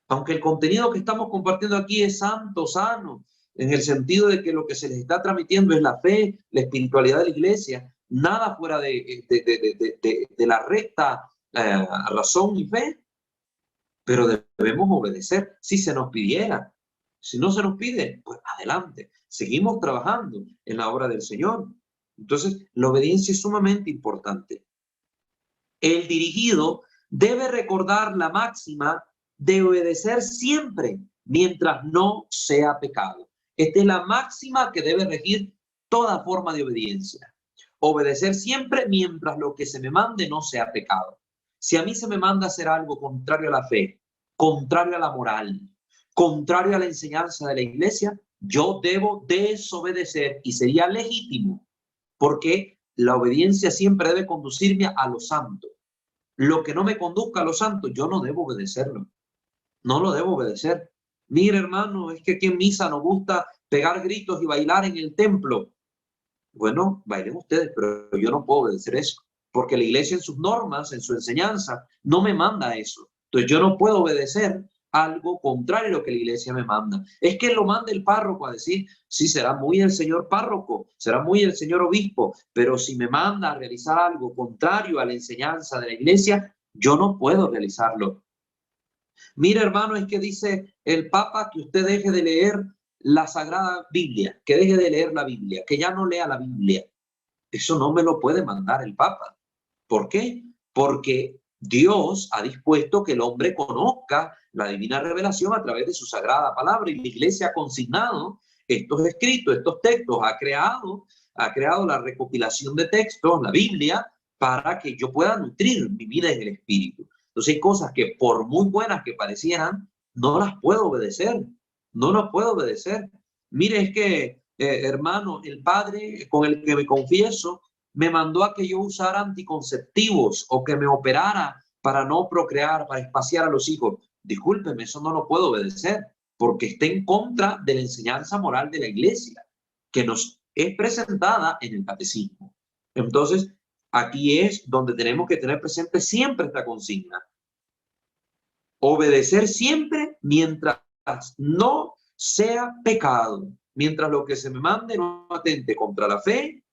Speaker 1: Aunque el contenido que estamos compartiendo aquí es santo, sano, en el sentido de que lo que se les está transmitiendo es la fe, la espiritualidad de la iglesia, nada fuera de la recta razón y fe, pero debemos obedecer si se nos pidiera. Si no se nos pide, pues adelante, seguimos trabajando en la obra del Señor. Entonces, la obediencia es sumamente importante. El dirigido debe recordar la máxima de obedecer siempre mientras no sea pecado. Esta es la máxima que debe regir toda forma de obediencia. Obedecer siempre mientras lo que se me mande no sea pecado. Si a mí se me manda hacer algo contrario a la fe, contrario a la moral, contrario a la enseñanza de la iglesia, yo debo desobedecer, y sería legítimo, porque la obediencia siempre debe conducirme a lo santo. Lo que no me conduzca a lo santo, yo no debo obedecerlo. No lo debo obedecer. Mire, hermano, es que aquí en misa nos gusta pegar gritos y bailar en el templo. Bueno, bailen ustedes, pero yo no puedo obedecer eso, porque la iglesia en sus normas, en su enseñanza, no me manda eso. Entonces yo no puedo obedecer algo contrario a lo que la iglesia me manda. Es que lo manda el párroco a decir, sí, será muy el señor párroco, será muy el señor obispo, pero si me manda a realizar algo contrario a la enseñanza de la iglesia, yo no puedo realizarlo. Mire, hermano, es que dice el Papa que usted deje de leer la Sagrada Biblia, que deje de leer la Biblia, que ya no lea la Biblia. Eso no me lo puede mandar el Papa. ¿Por qué? Porque Dios ha dispuesto que el hombre conozca la divina revelación a través de su sagrada palabra, y la iglesia ha consignado estos escritos, estos textos, ha creado la recopilación de textos, la Biblia, para que yo pueda nutrir mi vida en el espíritu. Entonces hay cosas que por muy buenas que parecieran, no las puedo obedecer, no las puedo obedecer. Mire, es que, hermano, el padre con el que me confieso, me mandó a que yo usara anticonceptivos o que me operara para no procrear, para espaciar a los hijos. Discúlpeme, eso no lo puedo obedecer porque está en contra de la enseñanza moral de la iglesia que nos es presentada en el catecismo. Entonces, aquí es donde tenemos que tener presente siempre esta consigna. Obedecer siempre mientras no sea pecado, mientras lo que se me mande no atente contra la fe,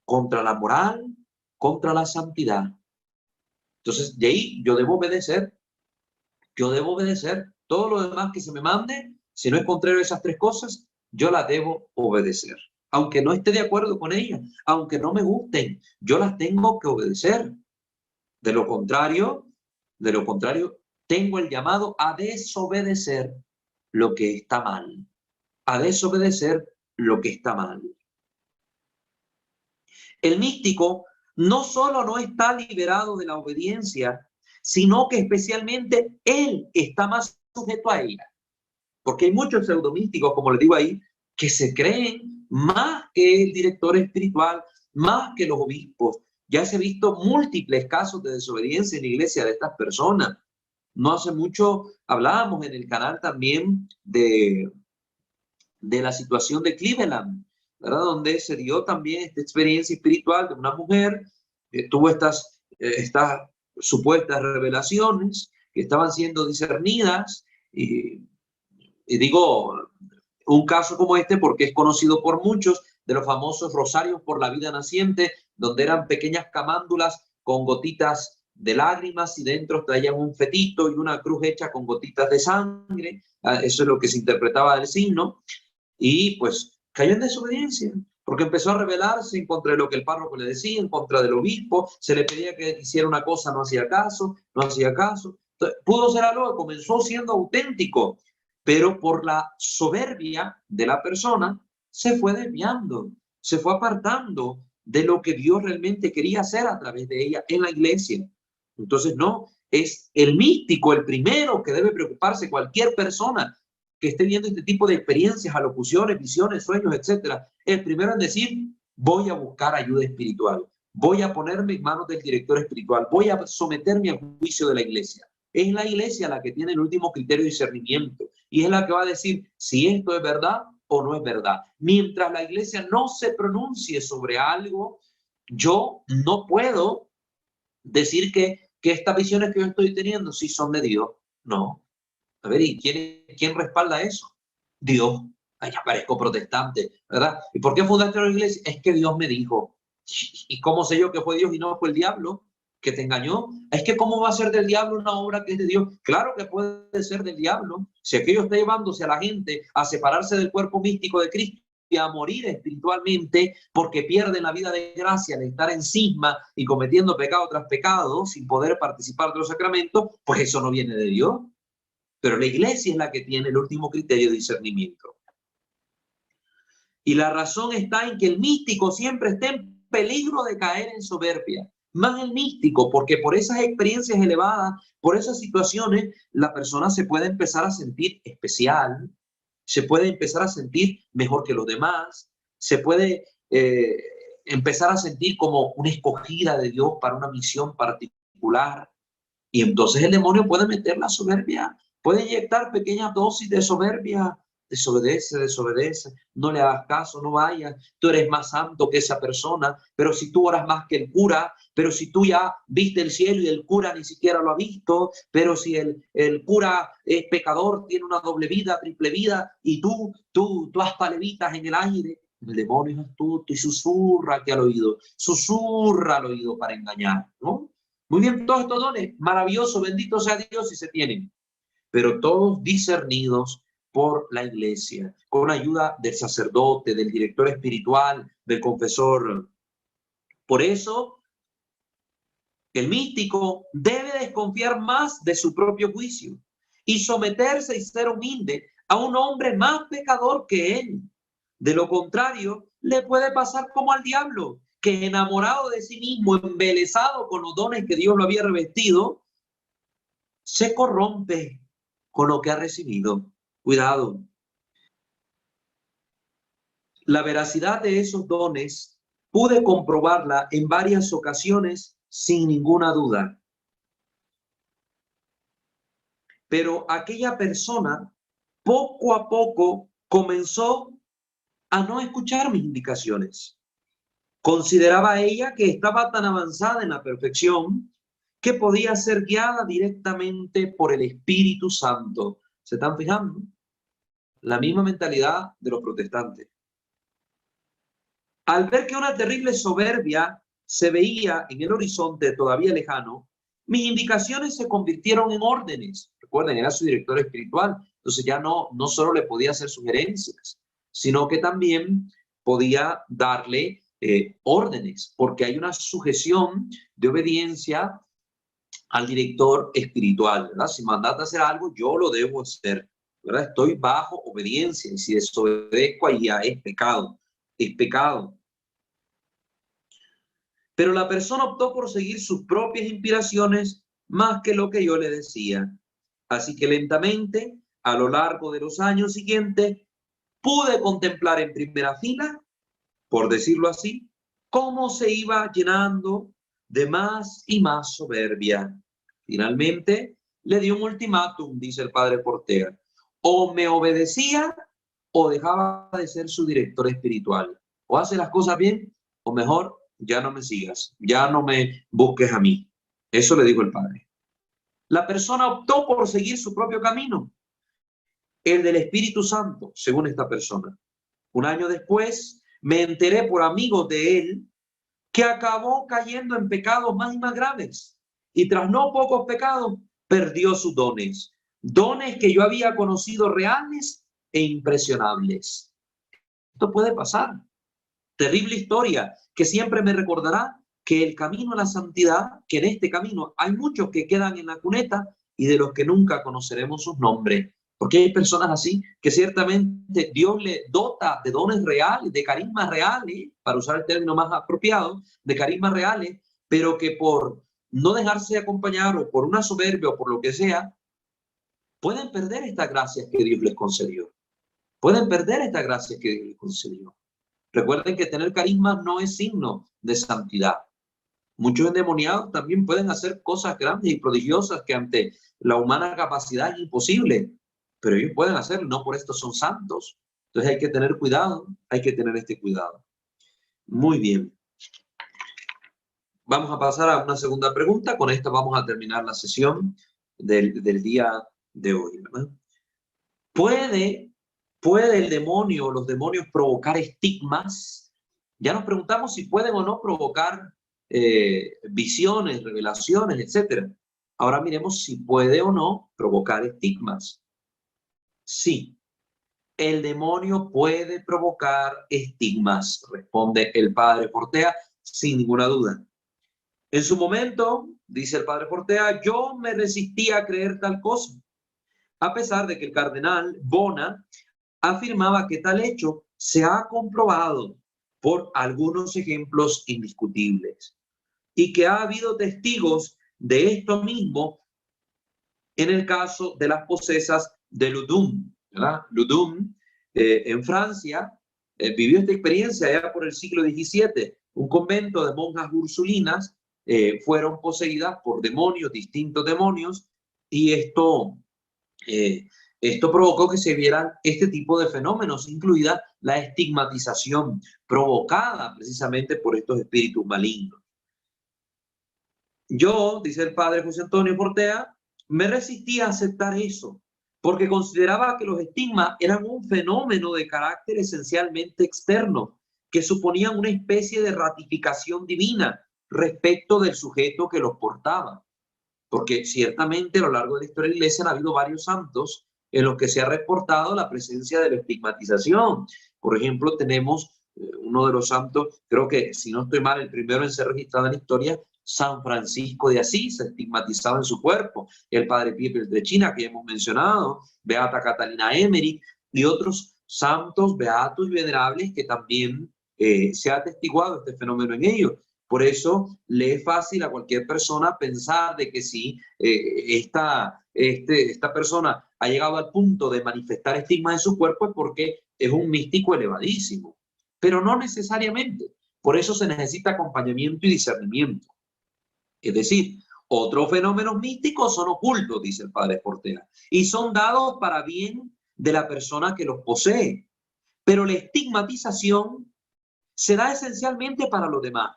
Speaker 1: contra la moral, contra la santidad. Entonces, de ahí yo debo obedecer todo lo demás que se me mande. Si no es contrario a esas tres cosas, yo las debo obedecer. Aunque no esté de acuerdo con ellas, aunque no me gusten, yo las tengo que obedecer. De lo contrario, tengo el llamado a desobedecer lo que está mal. A desobedecer lo que está mal. El místico no solo no está liberado de la obediencia, sino que especialmente él está más sujeto a ella. Porque hay muchos pseudomísticos, como les digo ahí, que se creen más que el director espiritual, más que los obispos. Ya se han visto múltiples casos de desobediencia en la iglesia de estas personas. No hace mucho hablábamos en el canal también de la situación de Cleveland, ¿verdad? Donde se dio también esta experiencia espiritual de una mujer que tuvo estas supuestas revelaciones que estaban siendo discernidas. Y digo un caso como este porque es conocido por muchos, de los famosos rosarios por la vida naciente, donde eran pequeñas camándulas con gotitas de lágrimas y dentro traían un fetito y una cruz hecha con gotitas de sangre. Eso es lo que se interpretaba del signo. Y pues cayó en desobediencia, porque empezó a rebelarse en contra de lo que el párroco le decía, en contra del obispo, se le pedía que hiciera una cosa, no hacía caso. Entonces, pudo ser algo que comenzó siendo auténtico, pero por la soberbia de la persona se fue desviando, se fue apartando de lo que Dios realmente quería hacer a través de ella en la iglesia. Entonces, no, es el místico el primero que debe preocuparse, cualquier persona que esté viendo este tipo de experiencias, alocuciones, visiones, sueños, etcétera. El primero en decir, voy a buscar ayuda espiritual, voy a ponerme en manos del director espiritual, voy a someterme al juicio de la iglesia. Es la iglesia la que tiene el último criterio de discernimiento y es la que va a decir si esto es verdad o no es verdad. Mientras la iglesia no se pronuncie sobre algo, yo no puedo decir que estas visiones que yo estoy teniendo sí son de Dios. No. A ver, ¿y quién respalda eso? Dios. Ay, ya parezco protestante, ¿verdad? ¿Y por qué fundaste la iglesia? Es que Dios me dijo. ¿Y cómo sé yo que fue Dios y no fue el diablo que te engañó? Es que ¿cómo va a ser del diablo una obra que es de Dios? Claro que puede ser del diablo. Si aquello está llevándose a la gente a separarse del cuerpo místico de Cristo y a morir espiritualmente porque pierden la vida de gracia de estar en cisma y cometiendo pecado tras pecado sin poder participar de los sacramentos, pues eso no viene de Dios. Pero la iglesia es la que tiene el último criterio de discernimiento. Y la razón está en que el místico siempre está en peligro de caer en soberbia. Más el místico, porque por esas experiencias elevadas, por esas situaciones, la persona se puede empezar a sentir especial, se puede empezar a sentir mejor que los demás, se puede empezar a sentir como una escogida de Dios para una misión particular. Y entonces el demonio puede meter la soberbia, puede inyectar pequeñas dosis de soberbia desobedece, no le hagas caso, no vayas, tú eres más santo que esa persona, pero si tú oras más que el cura, pero si tú ya viste el cielo y el cura ni siquiera lo ha visto, pero si el cura es pecador, tiene una doble vida, triple vida, y tú hasta levitas en el aire. El demonio es astuto y susurra aquí al oído, susurra al oído para engañar, ¿no? Muy bien, todos estos dones, maravilloso, bendito sea Dios si se tienen, pero todos discernidos por la iglesia, con ayuda del sacerdote, del director espiritual, del confesor. Por eso, el místico debe desconfiar más de su propio juicio y someterse y ser humilde a un hombre más pecador que él. De lo contrario, le puede pasar como al diablo, que enamorado de sí mismo, embelesado con los dones que Dios lo había revestido, se corrompe con lo que ha recibido. Cuidado. La veracidad de esos dones pude comprobarla en varias ocasiones sin ninguna duda. Pero aquella persona poco a poco comenzó a no escuchar mis indicaciones. Consideraba ella que estaba tan avanzada en la perfección que podía ser guiada directamente por el Espíritu Santo. ¿Se están fijando? La misma mentalidad de los protestantes. Al ver que una terrible soberbia se veía en el horizonte todavía lejano, mis indicaciones se convirtieron en órdenes. Recuerden, era su director espiritual, entonces ya no solo le podía hacer sugerencias, sino que también podía darle órdenes, porque hay una sujeción de obediencia al director espiritual, ¿verdad? Si mandaste a hacer algo, yo lo debo hacer, ¿verdad? Estoy bajo obediencia, y si desobedezco, ahí ya es pecado, es pecado. Pero la persona optó por seguir sus propias inspiraciones más que lo que yo le decía. Así que lentamente, a lo largo de los años siguientes, pude contemplar en primera fila, por decirlo así, cómo se iba llenando de más y más soberbia. Finalmente, le dio un ultimátum, dice el padre Portea. O me obedecía o dejaba de ser su director espiritual. O hace las cosas bien, o mejor, ya no me sigas, ya no me busques a mí. Eso le dijo el padre. La persona optó por seguir su propio camino, el del Espíritu Santo, según esta persona. Un año después, me enteré por amigos de él que acabó cayendo en pecados más y más graves. Y tras no pocos pecados, perdió sus dones. Dones que yo había conocido reales e impresionables. Esto puede pasar. Terrible historia que siempre me recordará que el camino a la santidad, que en este camino hay muchos que quedan en la cuneta y de los que nunca conoceremos sus nombres. Porque hay personas así que ciertamente Dios le dota de dones reales, de carismas reales, para usar el término más apropiado, de carismas reales, pero que por no dejarse acompañar o por una soberbia o por lo que sea, pueden perder estas gracias que Dios les concedió. Pueden perder estas gracias que Dios les concedió. Recuerden que tener carisma no es signo de santidad. Muchos endemoniados también pueden hacer cosas grandes y prodigiosas que ante la humana capacidad es imposible, pero ellos pueden hacerlo, no por esto son santos. Entonces hay que tener cuidado, hay que tener este cuidado. Muy bien. Vamos a pasar a una segunda pregunta. Con esta vamos a terminar la sesión del día de hoy, ¿verdad? ¿Puede el demonio o los demonios provocar estigmas? Ya nos preguntamos si pueden o no provocar visiones, revelaciones, etc. Ahora miremos si puede o no provocar estigmas. Sí, el demonio puede provocar estigmas, responde el padre Portea sin ninguna duda. En su momento, dice el padre Portea, yo me resistía a creer tal cosa, a pesar de que el cardenal Bona afirmaba que tal hecho se ha comprobado por algunos ejemplos indiscutibles y que ha habido testigos de esto mismo en el caso de las posesas de Loudun, ¿verdad? Loudun, en Francia, vivió esta experiencia ya por el siglo XVII. Un convento de monjas ursulinas fueron poseídas por demonios, distintos demonios, y esto Esto provocó que se vieran este tipo de fenómenos, incluida la estigmatización provocada precisamente por estos espíritus malignos. Yo, dice el padre José Antonio Portea, me resistí a aceptar eso, porque consideraba que los estigmas eran un fenómeno de carácter esencialmente externo, que suponían una especie de ratificación divina respecto del sujeto que los portaba. Porque ciertamente a lo largo de la historia de la Iglesia han habido varios santos en los que se ha reportado la presencia de la estigmatización. Por ejemplo, tenemos uno de los santos, creo que si no estoy mal, el primero en ser registrado en la historia, San Francisco de Asís, estigmatizado en su cuerpo, el padre Pío de China, que hemos mencionado, Beata Catalina Emmerich y otros santos beatos y venerables que también se ha atestiguado este fenómeno en ellos. Por eso le es fácil a cualquier persona pensar de que si esta persona ha llegado al punto de manifestar estigmas en su cuerpo es porque es un místico elevadísimo. Pero no necesariamente. Por eso se necesita acompañamiento y discernimiento. Es decir, otros fenómenos místicos son ocultos, dice el padre Portea, y son dados para bien de la persona que los posee. Pero la estigmatización se da esencialmente para los demás.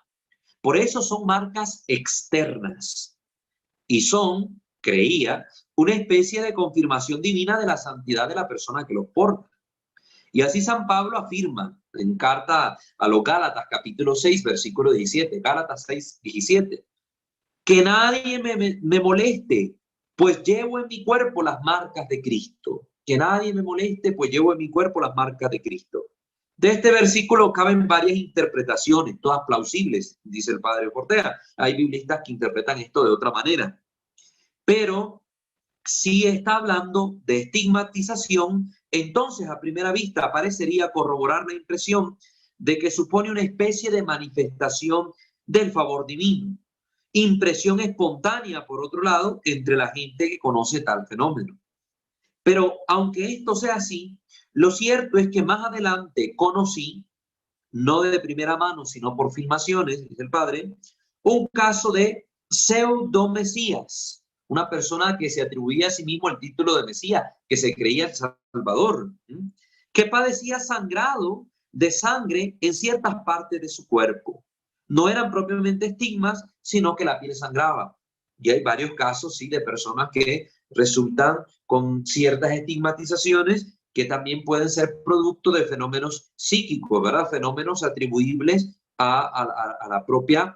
Speaker 1: Por eso son marcas externas y son, creía, una especie de confirmación divina de la santidad de la persona que los porta. Y así San Pablo afirma en carta a los Gálatas, capítulo 6, versículo 17, Gálatas 6, 17, que nadie me moleste, pues llevo en mi cuerpo las marcas de Cristo. Que nadie me moleste, pues llevo en mi cuerpo las marcas de Cristo. De este versículo caben varias interpretaciones, todas plausibles, dice el padre Portea. Hay biblistas que interpretan esto de otra manera. Pero si está hablando de estigmatización, entonces a primera vista parecería corroborar la impresión de que supone una especie de manifestación del favor divino. Impresión espontánea, por otro lado, entre la gente que conoce tal fenómeno. Pero aunque esto sea así, lo cierto es que más adelante conocí, no de primera mano, sino por filmaciones, dice el padre, un caso de pseudo-mesías, una persona que se atribuía a sí mismo el título de Mesías, que se creía el Salvador, que padecía sangrado de sangre en ciertas partes de su cuerpo. No eran propiamente estigmas, sino que la piel sangraba. Y hay varios casos, sí, de personas que resultan con ciertas estigmatizaciones que también pueden ser producto de fenómenos psíquicos, ¿verdad? Fenómenos atribuibles a la propia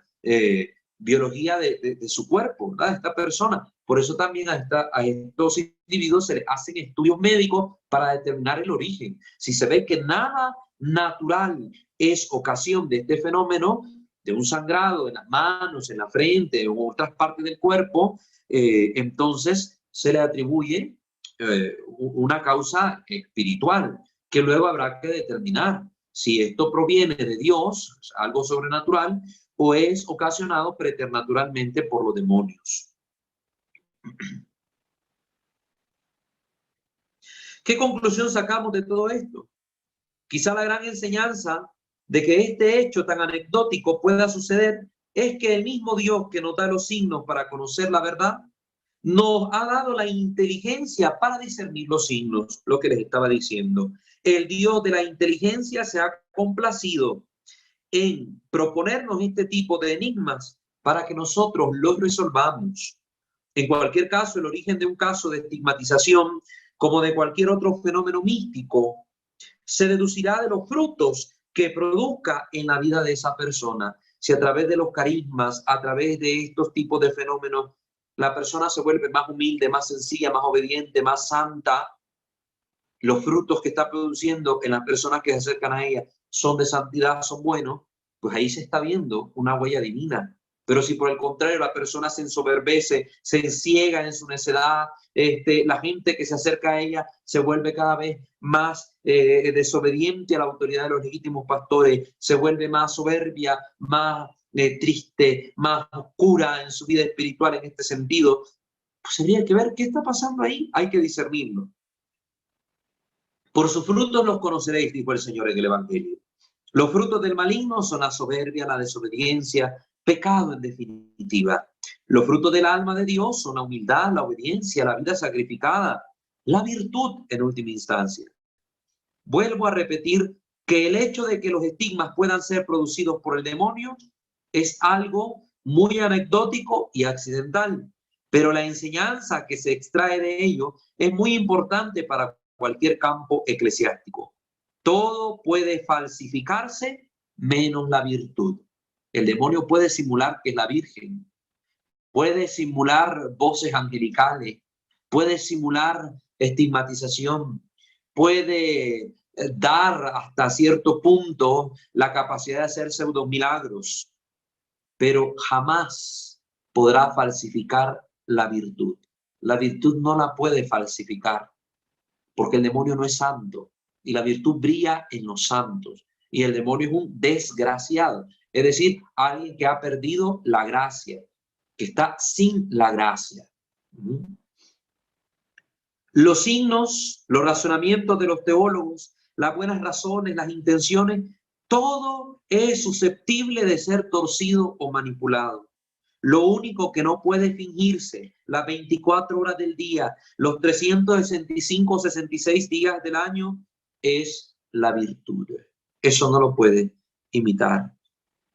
Speaker 1: biología de su cuerpo, ¿verdad? Esta persona. Por eso también a estos individuos se les hacen estudios médicos para determinar el origen. Si se ve que nada natural es ocasión de este fenómeno, de un sangrado en las manos, en la frente o en otras partes del cuerpo, entonces se le atribuye una causa espiritual que luego habrá que determinar si esto proviene de Dios, algo sobrenatural, o es ocasionado preternaturalmente por los demonios. ¿Qué conclusión sacamos de todo esto? Quizá la gran enseñanza de que este hecho tan anecdótico pueda suceder es que el mismo Dios que nos da los signos para conocer la verdad nos ha dado la inteligencia para discernir los signos, lo que les estaba diciendo. El Dios de la inteligencia se ha complacido en proponernos este tipo de enigmas para que nosotros los resolvamos. En cualquier caso, el origen de un caso de estigmatización, como de cualquier otro fenómeno místico, se deducirá de los frutos que produzca en la vida de esa persona. Si a través de los carismas, a través de estos tipos de fenómenos, la persona se vuelve más humilde, más sencilla, más obediente, más santa, los frutos que está produciendo en las personas que se acercan a ella son de santidad, son buenos, pues ahí se está viendo una huella divina. Pero si por el contrario la persona se ensoberbece, se enciega en su necedad, la gente que se acerca a ella se vuelve cada vez más desobediente a la autoridad de los legítimos pastores, se vuelve más soberbia, más triste, más oscura en su vida espiritual en este sentido, pues habría que ver qué está pasando ahí, hay que discernirlo. Por sus frutos los conoceréis, dijo el Señor en el Evangelio. Los frutos del maligno son la soberbia, la desobediencia, pecado en definitiva. Los frutos del alma de Dios son la humildad, la obediencia, la vida sacrificada, La virtud en última instancia. Vuelvo a repetir que el hecho de que los estigmas puedan ser producidos por el demonio es algo muy anecdótico y accidental, pero la enseñanza que se extrae de ello es muy importante para cualquier campo eclesiástico. Todo puede falsificarse menos la virtud. El demonio puede simular que es la Virgen, puede simular voces angelicales, puede simular estigmatización, puede dar hasta cierto punto la capacidad de hacer pseudomilagros, pero jamás podrá falsificar la virtud. La virtud no la puede falsificar, porque el demonio no es santo y la virtud brilla en los santos. Y el demonio es un desgraciado, es decir, alguien que ha perdido la gracia, que está sin la gracia. Los signos, los razonamientos de los teólogos, las buenas razones, las intenciones, todo es susceptible de ser torcido o manipulado. Lo único que no puede fingirse las 24 horas del día, los 365 o 66 días del año, es la virtud. Eso no lo puede imitar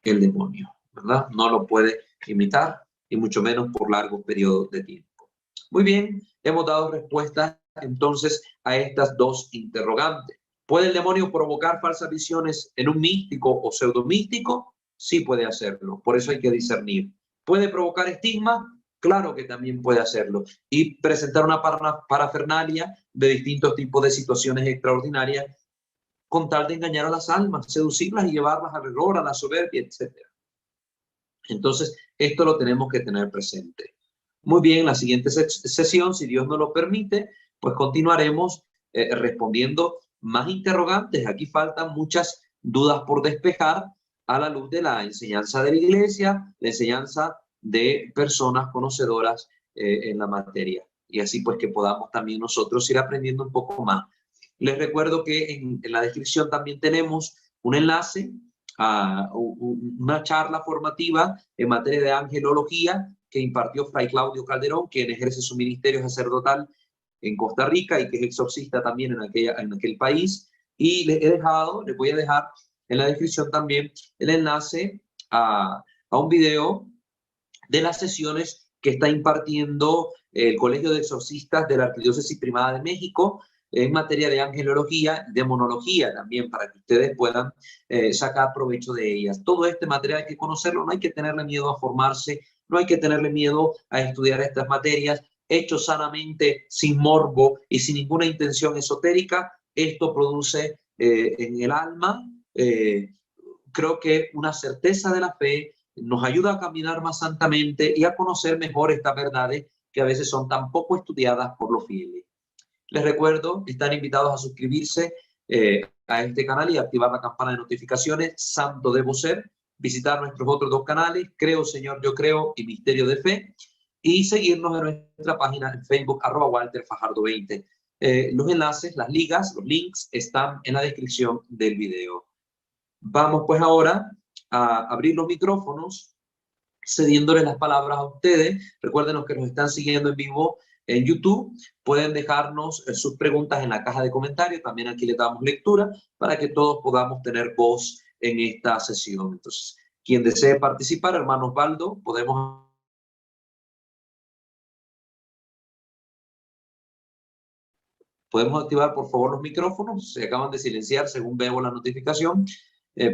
Speaker 1: el demonio, ¿verdad? No lo puede imitar, y mucho menos por largos periodos de tiempo. Muy bien, hemos dado respuesta entonces a estas dos interrogantes. ¿Puede el demonio provocar falsas visiones en un místico o pseudomístico? Sí puede hacerlo, por eso hay que discernir. ¿Puede provocar estigma? Claro que también puede hacerlo. Y presentar una parafernalia de distintos tipos de situaciones extraordinarias con tal de engañar a las almas, seducirlas y llevarlas al error, a la soberbia, etc. Entonces, esto lo tenemos que tener presente. Muy bien, la siguiente sesión, si Dios nos lo permite, pues continuaremos respondiendo más interrogantes. Aquí faltan muchas dudas por despejar a la luz de la enseñanza de la iglesia, la enseñanza de personas conocedoras en la materia. Y así pues que podamos también nosotros ir aprendiendo un poco más. Les recuerdo que en la descripción también tenemos un enlace a una charla formativa en materia de angelología que impartió Fray Claudio Calderón, quien ejerce su ministerio sacerdotal en Costa Rica y que es exorcista también en aquel país. Y les voy a dejar en la descripción también el enlace a un video de las sesiones que está impartiendo el Colegio de Exorcistas de la Arquidiócesis Primada de México en materia de angelología, demonología también, para que ustedes puedan sacar provecho de ellas. Todo este material hay que conocerlo, no hay que tenerle miedo a formarse, no hay que tenerle miedo a estudiar estas materias, hecho sanamente, sin morbo y sin ninguna intención esotérica. Esto produce en el alma, creo que una certeza de la fe, nos ayuda a caminar más santamente y a conocer mejor estas verdades que a veces son tan poco estudiadas por los fieles. Les recuerdo, están invitados a suscribirse a este canal y activar la campana de notificaciones. Santo debo ser. Visitar nuestros otros dos canales, Creo Señor Yo Creo y Misterio de Fe. Y seguirnos en nuestra página en Facebook, @WalterFajardo20. Los enlaces, las ligas, los links están en la descripción del video. Vamos pues ahora a abrir los micrófonos, cediéndoles las palabras a ustedes. Recuerden, los que nos están siguiendo en vivo en YouTube, pueden dejarnos sus preguntas en la caja de comentarios. También aquí les damos lectura para que todos podamos tener voz en esta sesión. Entonces, quien desee participar, hermano Osvaldo, podemos activar por favor los micrófonos. Se acaban de silenciar según veo la notificación,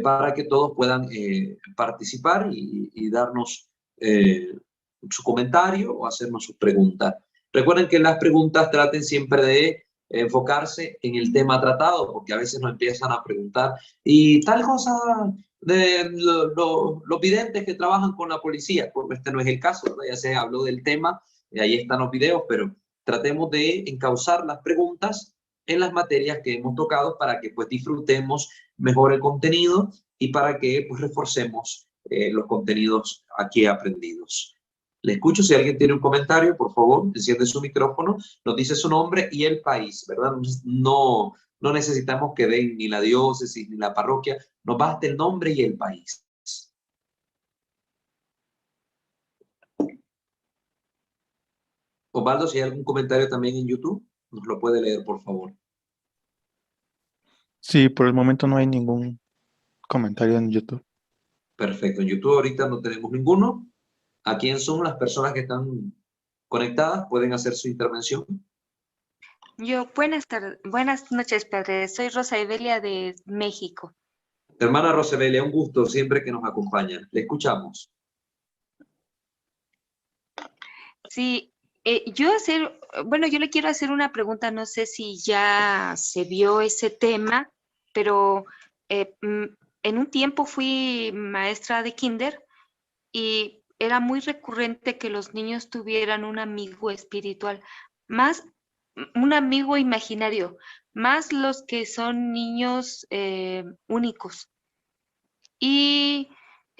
Speaker 1: para que todos puedan participar y darnos su comentario o hacernos sus preguntas. Recuerden que las preguntas traten siempre de enfocarse en el tema tratado, porque a veces nos empiezan a preguntar, y tal cosa de los videntes que trabajan con la policía. Pues este no es el caso, ¿verdad? Ya se habló del tema, y ahí están los videos, pero tratemos de encauzar las preguntas en las materias que hemos tocado para que pues disfrutemos mejor el contenido y para que pues reforcemos los contenidos aquí aprendidos. Le escucho, si alguien tiene un comentario, por favor, enciende su micrófono, nos dice su nombre y el país, ¿verdad? No necesitamos que den ni la diócesis ni la parroquia, nos basta el nombre y el país. Osvaldo, si hay algún comentario también en YouTube. ¿Nos lo puede leer, por favor?
Speaker 2: Sí, por el momento no hay ningún comentario en YouTube.
Speaker 1: Perfecto. En YouTube ahorita no tenemos ninguno. ¿A quién son las personas que están conectadas? ¿Pueden hacer su intervención?
Speaker 3: Buenas noches, padre. Soy Rosa Evelia de México.
Speaker 1: Hermana Rosebelia, un gusto siempre que nos acompaña. Le escuchamos.
Speaker 3: Sí, yo le quiero hacer una pregunta, no sé si ya se vio ese tema, pero en un tiempo fui maestra de kinder y era muy recurrente que los niños tuvieran un amigo espiritual, más un amigo imaginario, más los que son niños únicos. Y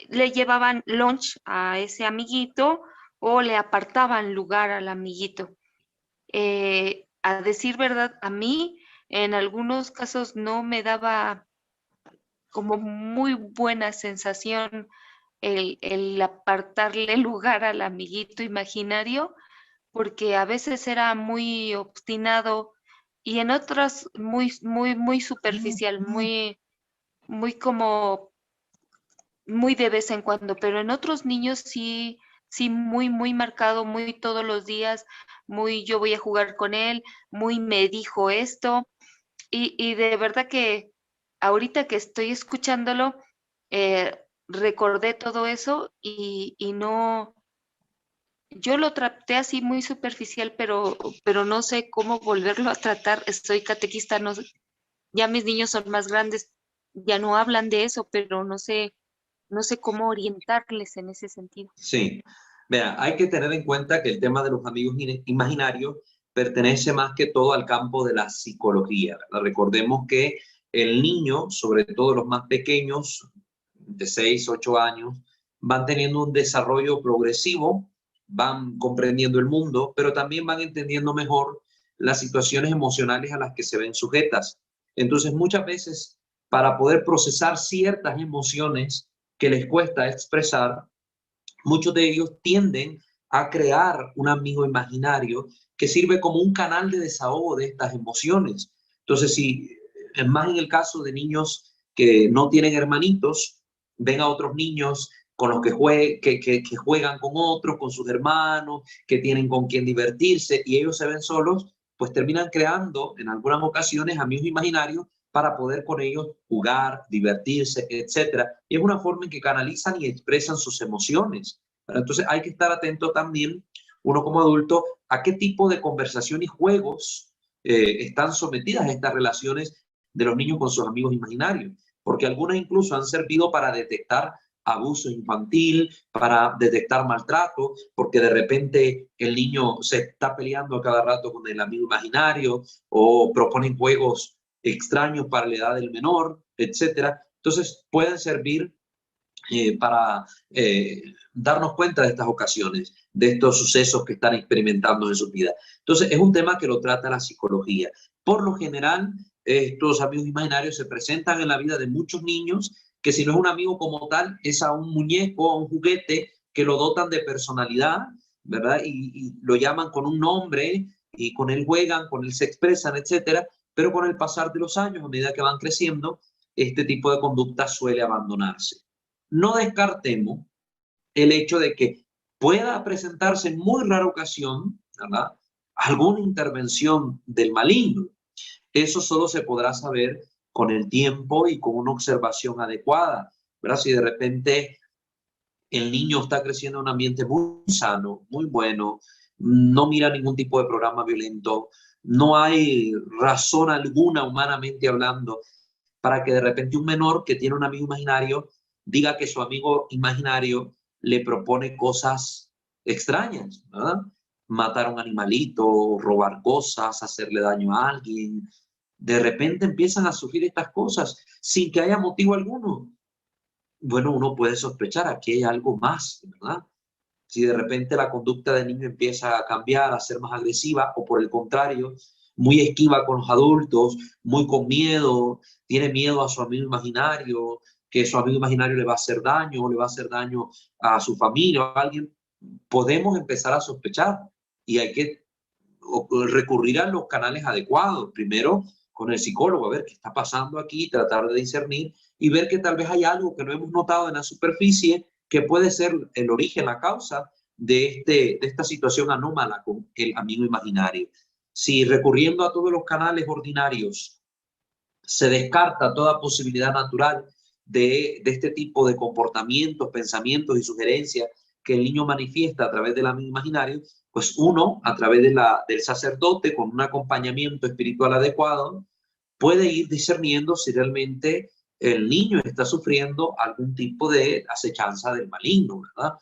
Speaker 3: le llevaban lunch a ese amiguito o le apartaban lugar al amiguito. A decir verdad, a mí en algunos casos no me daba como muy buena sensación el apartarle lugar al amiguito imaginario, porque a veces era muy obstinado y en otras muy superficial, muy como muy de vez en cuando, pero en otros niños sí, muy marcado, muy todos los días, muy yo voy a jugar con él, muy me dijo esto, y de verdad que ahorita que estoy escuchándolo, recordé todo eso y no, yo lo traté así muy superficial, pero no sé cómo volverlo a tratar. Estoy catequista, no, ya mis niños son más grandes, ya no hablan de eso, pero no sé cómo orientarles en ese sentido.
Speaker 1: Sí. Vea, hay que tener en cuenta que el tema de los amigos imaginarios pertenece más que todo al campo de la psicología, ¿verdad? Recordemos que el niño, sobre todo los más pequeños, de 6, 8 años, van teniendo un desarrollo progresivo, van comprendiendo el mundo, pero también van entendiendo mejor las situaciones emocionales a las que se ven sujetas. Entonces, muchas veces, para poder procesar ciertas emociones que les cuesta expresar, muchos de ellos tienden a crear un amigo imaginario que sirve como un canal de desahogo de estas emociones. Entonces, si es más en el caso de niños que no tienen hermanitos, ven a otros niños con los que juegan con otros, con sus hermanos, que tienen con quien divertirse y ellos se ven solos, pues terminan creando en algunas ocasiones amigos imaginarios para poder con ellos jugar, divertirse, etcétera. Y es una forma en que canalizan y expresan sus emociones. Entonces hay que estar atento también, uno como adulto, a qué tipo de conversación y juegos están sometidas a estas relaciones de los niños con sus amigos imaginarios, porque algunas incluso han servido para detectar abuso infantil, para detectar maltrato, porque de repente el niño se está peleando a cada rato con el amigo imaginario o proponen juegos extraños para la edad del menor, etcétera. Entonces pueden servir para darnos cuenta de estas ocasiones, de estos sucesos que están experimentando en su vida. Entonces, es un tema que lo trata la psicología. Por lo general, estos amigos imaginarios se presentan en la vida de muchos niños, que si no es un amigo como tal, es a un muñeco, a un juguete que lo dotan de personalidad, ¿verdad? Y lo llaman con un nombre y con él juegan, con él se expresan, etcétera. Pero con el pasar de los años, a medida que van creciendo, este tipo de conducta suele abandonarse. No descartemos el hecho de que pueda presentarse en muy rara ocasión, ¿verdad?, alguna intervención del maligno. Eso solo se podrá saber con el tiempo y con una observación adecuada, ¿verdad? Si de repente el niño está creciendo en un ambiente muy sano, muy bueno, no mira ningún tipo de programa violento, no hay razón alguna humanamente hablando para que de repente un menor que tiene un amigo imaginario diga que su amigo imaginario le propone cosas extrañas, ¿verdad? Matar a un animalito, robar cosas, hacerle daño a alguien. De repente empiezan a surgir estas cosas sin que haya motivo alguno. Bueno, uno puede sospechar, aquí hay algo más, ¿verdad? Si de repente la conducta del niño empieza a cambiar, a ser más agresiva, o por el contrario, muy esquiva con los adultos, muy con miedo, tiene miedo a su amigo imaginario, que su amigo imaginario le va a hacer daño, o le va a hacer daño a su familia o a alguien, podemos empezar a sospechar y hay que recurrir a los canales adecuados. Primero con el psicólogo, a ver qué está pasando aquí, tratar de discernir y ver que tal vez hay algo que no hemos notado en la superficie que puede ser el origen, la causa de esta situación anómala con el amigo imaginario. Si recurriendo a todos los canales ordinarios se descarta toda posibilidad natural de este tipo de comportamientos, pensamientos y sugerencias que el niño manifiesta a través del amigo imaginario, pues uno, a través del sacerdote, con un acompañamiento espiritual adecuado, puede ir discerniendo si realmente el niño está sufriendo algún tipo de acechanza del maligno, ¿verdad?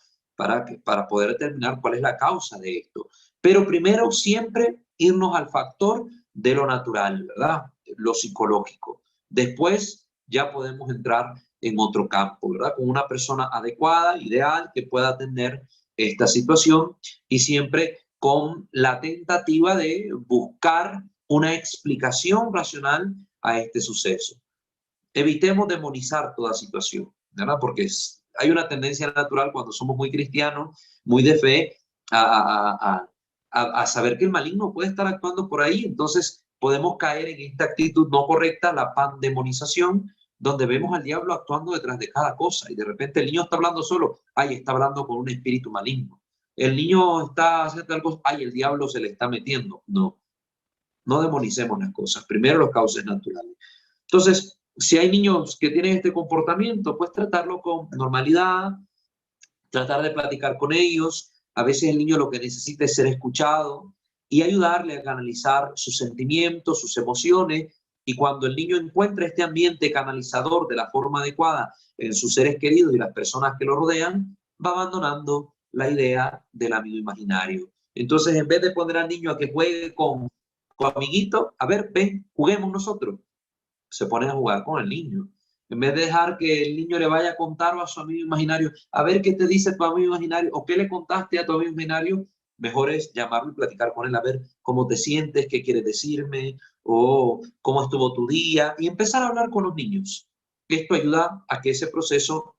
Speaker 1: Para poder determinar cuál es la causa de esto. Pero primero siempre irnos al factor de lo natural, ¿verdad? Lo psicológico. Después ya podemos entrar en otro campo, ¿verdad? Con una persona adecuada, ideal, que pueda atender esta situación y siempre con la tentativa de buscar una explicación racional a este suceso. Evitemos demonizar toda situación, ¿verdad? Porque hay una tendencia natural cuando somos muy cristianos, muy de fe, a saber que el maligno puede estar actuando por ahí. Entonces podemos caer en esta actitud no correcta, la pandemonización, donde vemos al diablo actuando detrás de cada cosa y de repente el niño está hablando solo, ay, está hablando con un espíritu maligno. El niño está haciendo algo, ay, el diablo se le está metiendo. No, no demonicemos las cosas. Primero los cauces naturales. Entonces, si hay niños que tienen este comportamiento, pues tratarlo con normalidad, tratar de platicar con ellos. A veces el niño lo que necesita es ser escuchado y ayudarle a canalizar sus sentimientos, sus emociones. Y cuando el niño encuentra este ambiente canalizador de la forma adecuada en sus seres queridos y las personas que lo rodean, va abandonando la idea del amigo imaginario. Entonces, en vez de poner al niño a que juegue con amiguito, a ver, ven, juguemos nosotros. Se pone a jugar con el niño. En vez de dejar que el niño le vaya a contar a su amigo imaginario, a ver qué te dice tu amigo imaginario o qué le contaste a tu amigo imaginario, mejor es llamarlo y platicar con él, a ver cómo te sientes, qué quieres decirme o cómo estuvo tu día y empezar a hablar con los niños. Esto ayuda a que ese proceso,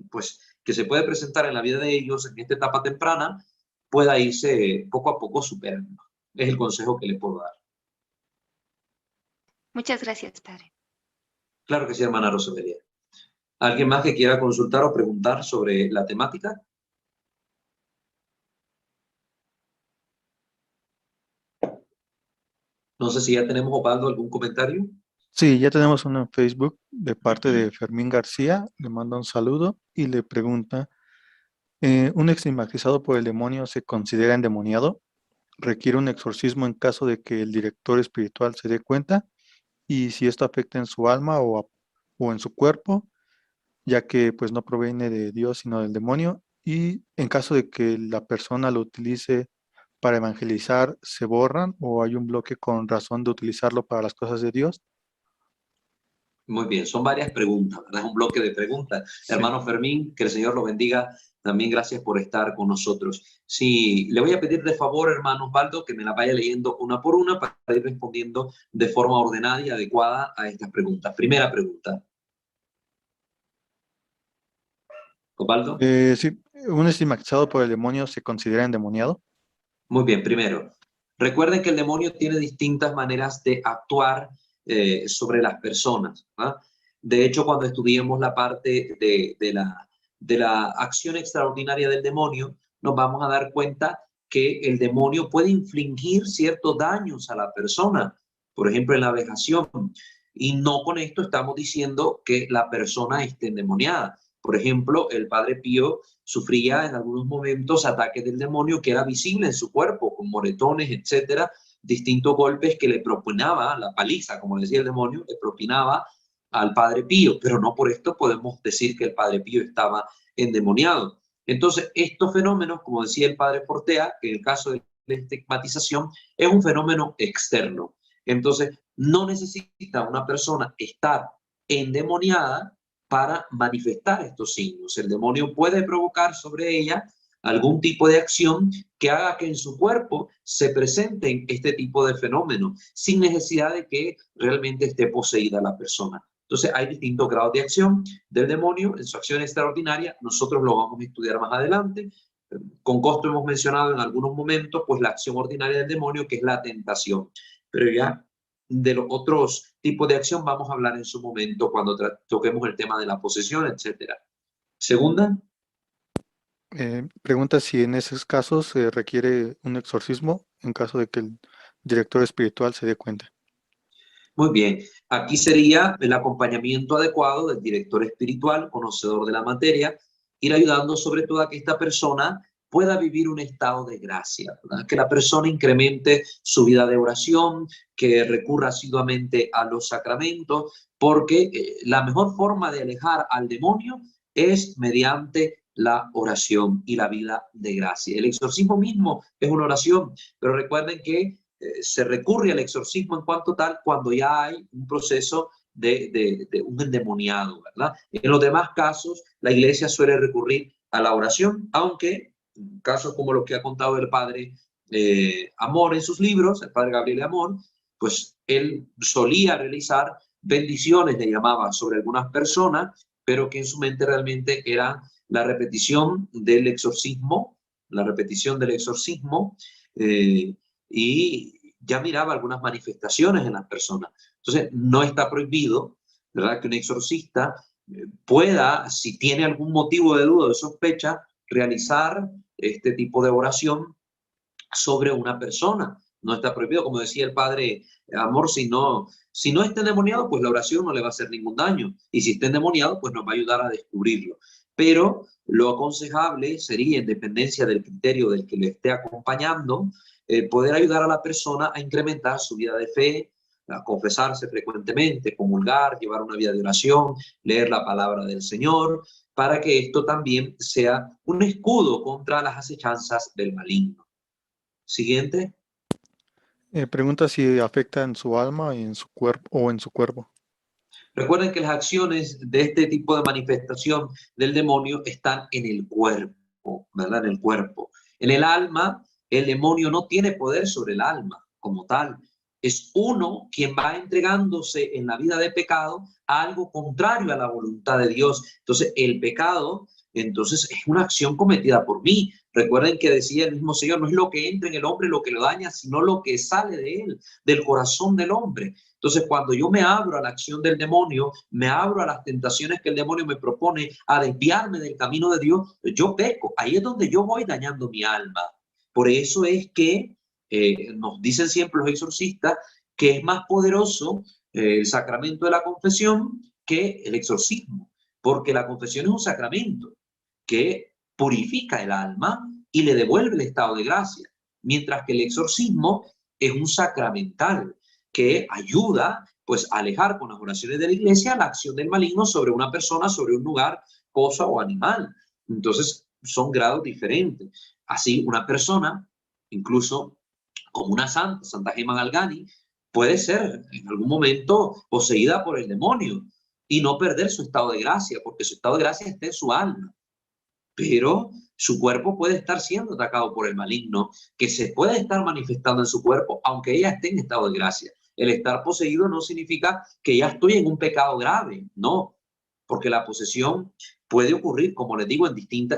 Speaker 1: pues, que se puede presentar en la vida de ellos en esta etapa temprana, pueda irse poco a poco superando. Es el consejo que le puedo dar.
Speaker 3: Muchas gracias, padre.
Speaker 1: Claro que sí, hermana Rosamelia. ¿Alguien más que quiera consultar o preguntar sobre la temática? No sé si ya tenemos, Osvaldo, algún comentario.
Speaker 2: Sí, ya tenemos uno en Facebook de parte de Fermín García. Le manda un saludo y le pregunta, ¿un estigmatizado por el demonio se considera endemoniado? ¿Requiere un exorcismo en caso de que el director espiritual se dé cuenta? Y si esto afecta en su alma o en su cuerpo, ya que pues no proviene de Dios sino del demonio. Y en caso de que la persona lo utilice para evangelizar, ¿se borran o hay un bloque con razón de utilizarlo para las cosas de Dios?
Speaker 1: Muy bien, son varias preguntas, ¿verdad? Es un bloque de preguntas.
Speaker 2: Sí.
Speaker 1: Hermano Fermín, que el Señor lo bendiga. También gracias por estar con nosotros. Sí, le voy a pedir de favor, hermano Osvaldo, que me la vaya leyendo una por una para ir respondiendo de forma ordenada y adecuada a estas preguntas. Primera pregunta. Osvaldo.
Speaker 2: Sí, ¿un estigmatizado por el demonio se considera endemoniado?
Speaker 1: Muy bien, primero, recuerden que el demonio tiene distintas maneras de actuar sobre las personas, ¿verdad? De hecho, cuando estudiemos la parte de la acción extraordinaria del demonio, nos vamos a dar cuenta que el demonio puede infligir ciertos daños a la persona, por ejemplo, en la vejación. Y no con esto estamos diciendo que la persona esté endemoniada. Por ejemplo, el Padre Pío sufría en algunos momentos ataques del demonio que era visible en su cuerpo, con moretones, etcétera, distintos golpes que le propinaba, la paliza, como decía el demonio, le propinaba al Padre Pío, pero no por esto podemos decir que el Padre Pío estaba endemoniado. Entonces, estos fenómenos, como decía el Padre Portea, que en el caso de la estigmatización es un fenómeno externo. Entonces, no necesita una persona estar endemoniada para manifestar estos signos. El demonio puede provocar sobre ella algún tipo de acción que haga que en su cuerpo se presenten este tipo de fenómenos sin necesidad de que realmente esté poseída la persona. Entonces hay distintos grados de acción del demonio en su acción extraordinaria. Nosotros lo vamos a estudiar más adelante, Con costo hemos mencionado en algunos momentos pues la acción ordinaria del demonio, que es la tentación. Pero ya de los otros tipos de acción vamos a hablar en su momento cuando toquemos el tema de la posesión, etcétera. Segunda.
Speaker 2: Pregunta si en esos casos se requiere un exorcismo en caso de que el director espiritual se dé cuenta.
Speaker 1: Muy bien, aquí sería el acompañamiento adecuado del director espiritual, conocedor de la materia, ir ayudando sobre todo a que esta persona pueda vivir un estado de gracia, ¿verdad? Que la persona incremente su vida de oración, que recurra asiduamente a los sacramentos, porque la mejor forma de alejar al demonio es mediante la oración y la vida de gracia. El exorcismo mismo es una oración, pero recuerden que se recurre al exorcismo en cuanto tal cuando ya hay un proceso de un endemoniado, ¿verdad? En los demás casos, la iglesia suele recurrir a la oración, aunque en casos como los que ha contado el padre Amor en sus libros, el padre Gabriel Amor, pues él solía realizar bendiciones, le llamaba, sobre algunas personas, pero que en su mente realmente era la repetición del exorcismo, y ya miraba algunas manifestaciones en las personas. Entonces, no está prohibido, ¿verdad?, que un exorcista pueda, si tiene algún motivo de duda o de sospecha, realizar este tipo de oración sobre una persona. No está prohibido, como decía el padre Amor, si no está endemoniado, pues la oración no le va a hacer ningún daño. Y si está endemoniado, pues nos va a ayudar a descubrirlo. Pero lo aconsejable sería, en dependencia del criterio del que le esté acompañando, poder ayudar a la persona a incrementar su vida de fe, a confesarse frecuentemente, comulgar, llevar una vida de oración, leer la palabra del Señor, para que esto también sea un escudo contra las acechanzas del maligno. Siguiente.
Speaker 2: Pregunta si afecta en su alma y en su cuerpo o en su cuerpo.
Speaker 1: Recuerden que las acciones de este tipo de manifestación del demonio están en el cuerpo, ¿verdad? En el cuerpo. En el alma, el demonio no tiene poder sobre el alma como tal. Es uno quien va entregándose en la vida de pecado a algo contrario a la voluntad de Dios. Entonces, el pecado, entonces, es una acción cometida por mí. Recuerden que decía el mismo Señor, no es lo que entra en el hombre lo que lo daña, sino lo que sale de él, del corazón del hombre. Entonces, cuando yo me abro a la acción del demonio, me abro a las tentaciones que el demonio me propone, a desviarme del camino de Dios, yo peco. Ahí es donde yo voy dañando mi alma. Por eso es que nos dicen siempre los exorcistas que es más poderoso el sacramento de la confesión que el exorcismo, porque la confesión es un sacramento que purifica el alma y le devuelve el estado de gracia, mientras que el exorcismo es un sacramental que ayuda pues a alejar con las oraciones de la iglesia la acción del maligno sobre una persona, sobre un lugar, cosa o animal. Entonces son grados diferentes. Así una persona, incluso como una santa, Santa Gemma Galgani, puede ser en algún momento poseída por el demonio y no perder su estado de gracia, porque su estado de gracia está en su alma. Pero su cuerpo puede estar siendo atacado por el maligno, que se puede estar manifestando en su cuerpo, aunque ella esté en estado de gracia. El estar poseído no significa que ya estoy en un pecado grave, no, porque la posesión puede ocurrir, como les digo,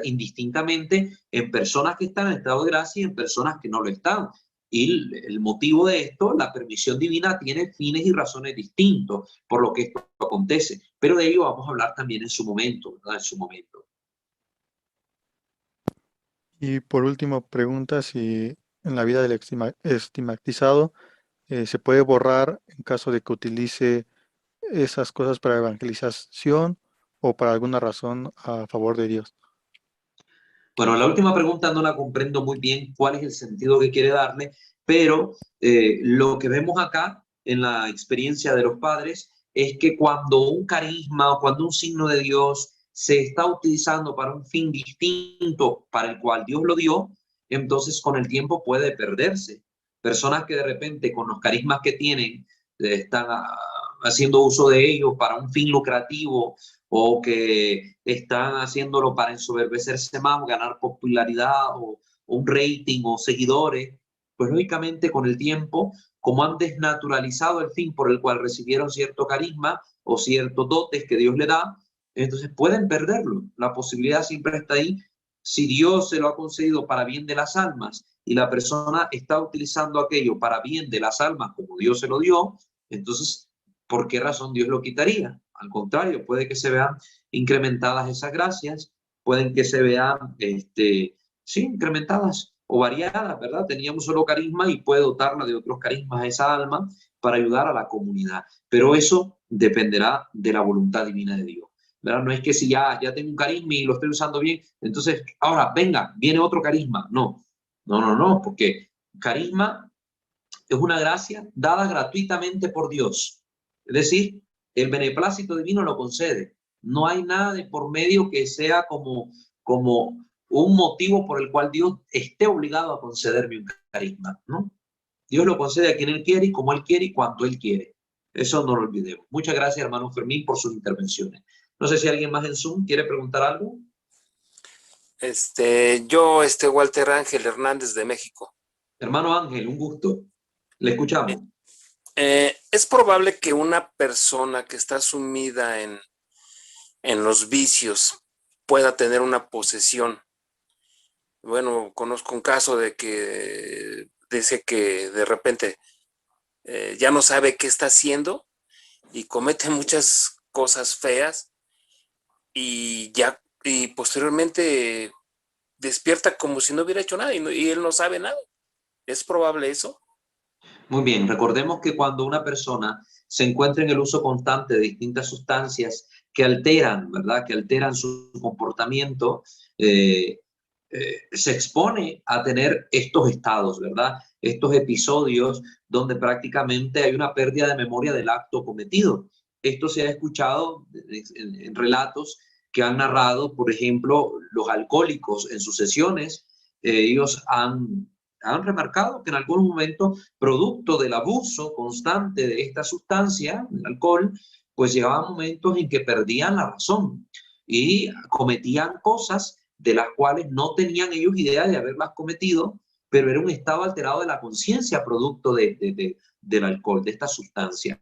Speaker 1: indistintamente en personas que están en estado de gracia y en personas que no lo están. Y el motivo de esto, la permisión divina, tiene fines y razones distintos por lo que esto acontece. Pero de ello vamos a hablar también en su momento, ¿verdad? En su momento.
Speaker 2: Y por último, pregunta si en la vida del estigmatizado se puede borrar en caso de que utilice esas cosas para evangelización o para alguna razón a favor de Dios.
Speaker 1: Bueno, la última pregunta no la comprendo muy bien cuál es el sentido que quiere darle, pero lo que vemos acá en la experiencia de los padres es que cuando un carisma o cuando un signo de Dios se está utilizando para un fin distinto para el cual Dios lo dio, entonces con el tiempo puede perderse. Personas que de repente con los carismas que tienen están haciendo uso de ellos para un fin lucrativo o que están haciéndolo para ensoberbecerse más, ganar popularidad o un rating o seguidores, pues lógicamente con el tiempo, como han desnaturalizado el fin por el cual recibieron cierto carisma o ciertos dotes que Dios le da, entonces pueden perderlo. La posibilidad siempre está ahí, si Dios se lo ha concedido para bien de las almas y la persona está utilizando aquello para bien de las almas como Dios se lo dio, entonces, ¿por qué razón Dios lo quitaría? Al contrario, puede que se vean incrementadas esas gracias, pueden que se vean, sí, incrementadas o variadas, ¿verdad? Tenía un solo carisma y puede dotarla de otros carismas a esa alma para ayudar a la comunidad. Pero eso dependerá de la voluntad divina de Dios, ¿verdad? No es que si ya tengo un carisma y lo estoy usando bien, entonces ahora venga, viene otro carisma. No, no, no, no, porque carisma es una gracia dada gratuitamente por Dios. Es decir, el beneplácito divino lo concede. No hay nada de por medio que sea como un motivo por el cual Dios esté obligado a concederme un carisma, ¿no? Dios lo concede a quien Él quiere y como Él quiere y cuanto Él quiere. Eso no lo olvidemos. Muchas gracias, hermano Fermín, por sus intervenciones. No sé si alguien más en Zoom quiere preguntar algo.
Speaker 4: Yo, Walter Ángel Hernández de México.
Speaker 1: Hermano Ángel, un gusto. Le escuchamos.
Speaker 4: Es probable que una persona que está sumida en los vicios pueda tener una posesión. Bueno, conozco un caso de que dice que de repente ya no sabe qué está haciendo y comete muchas cosas feas y posteriormente despierta como si no hubiera hecho nada y él no sabe nada. ¿Es probable eso?
Speaker 1: Muy bien, recordemos que cuando una persona se encuentra en el uso constante de distintas sustancias que alteran, ¿verdad? Que alteran su comportamiento, se expone a tener estos estados, ¿verdad? Estos episodios donde prácticamente hay una pérdida de memoria del acto cometido. Esto se ha escuchado en relatos que han narrado, por ejemplo, los alcohólicos en sus sesiones. Ellos han remarcado que en algún momento, producto del abuso constante de esta sustancia, el alcohol, pues llegaban momentos en que perdían la razón y cometían cosas de las cuales no tenían ellos idea de haberlas cometido, pero era un estado alterado de la conciencia producto del alcohol, de esta sustancia.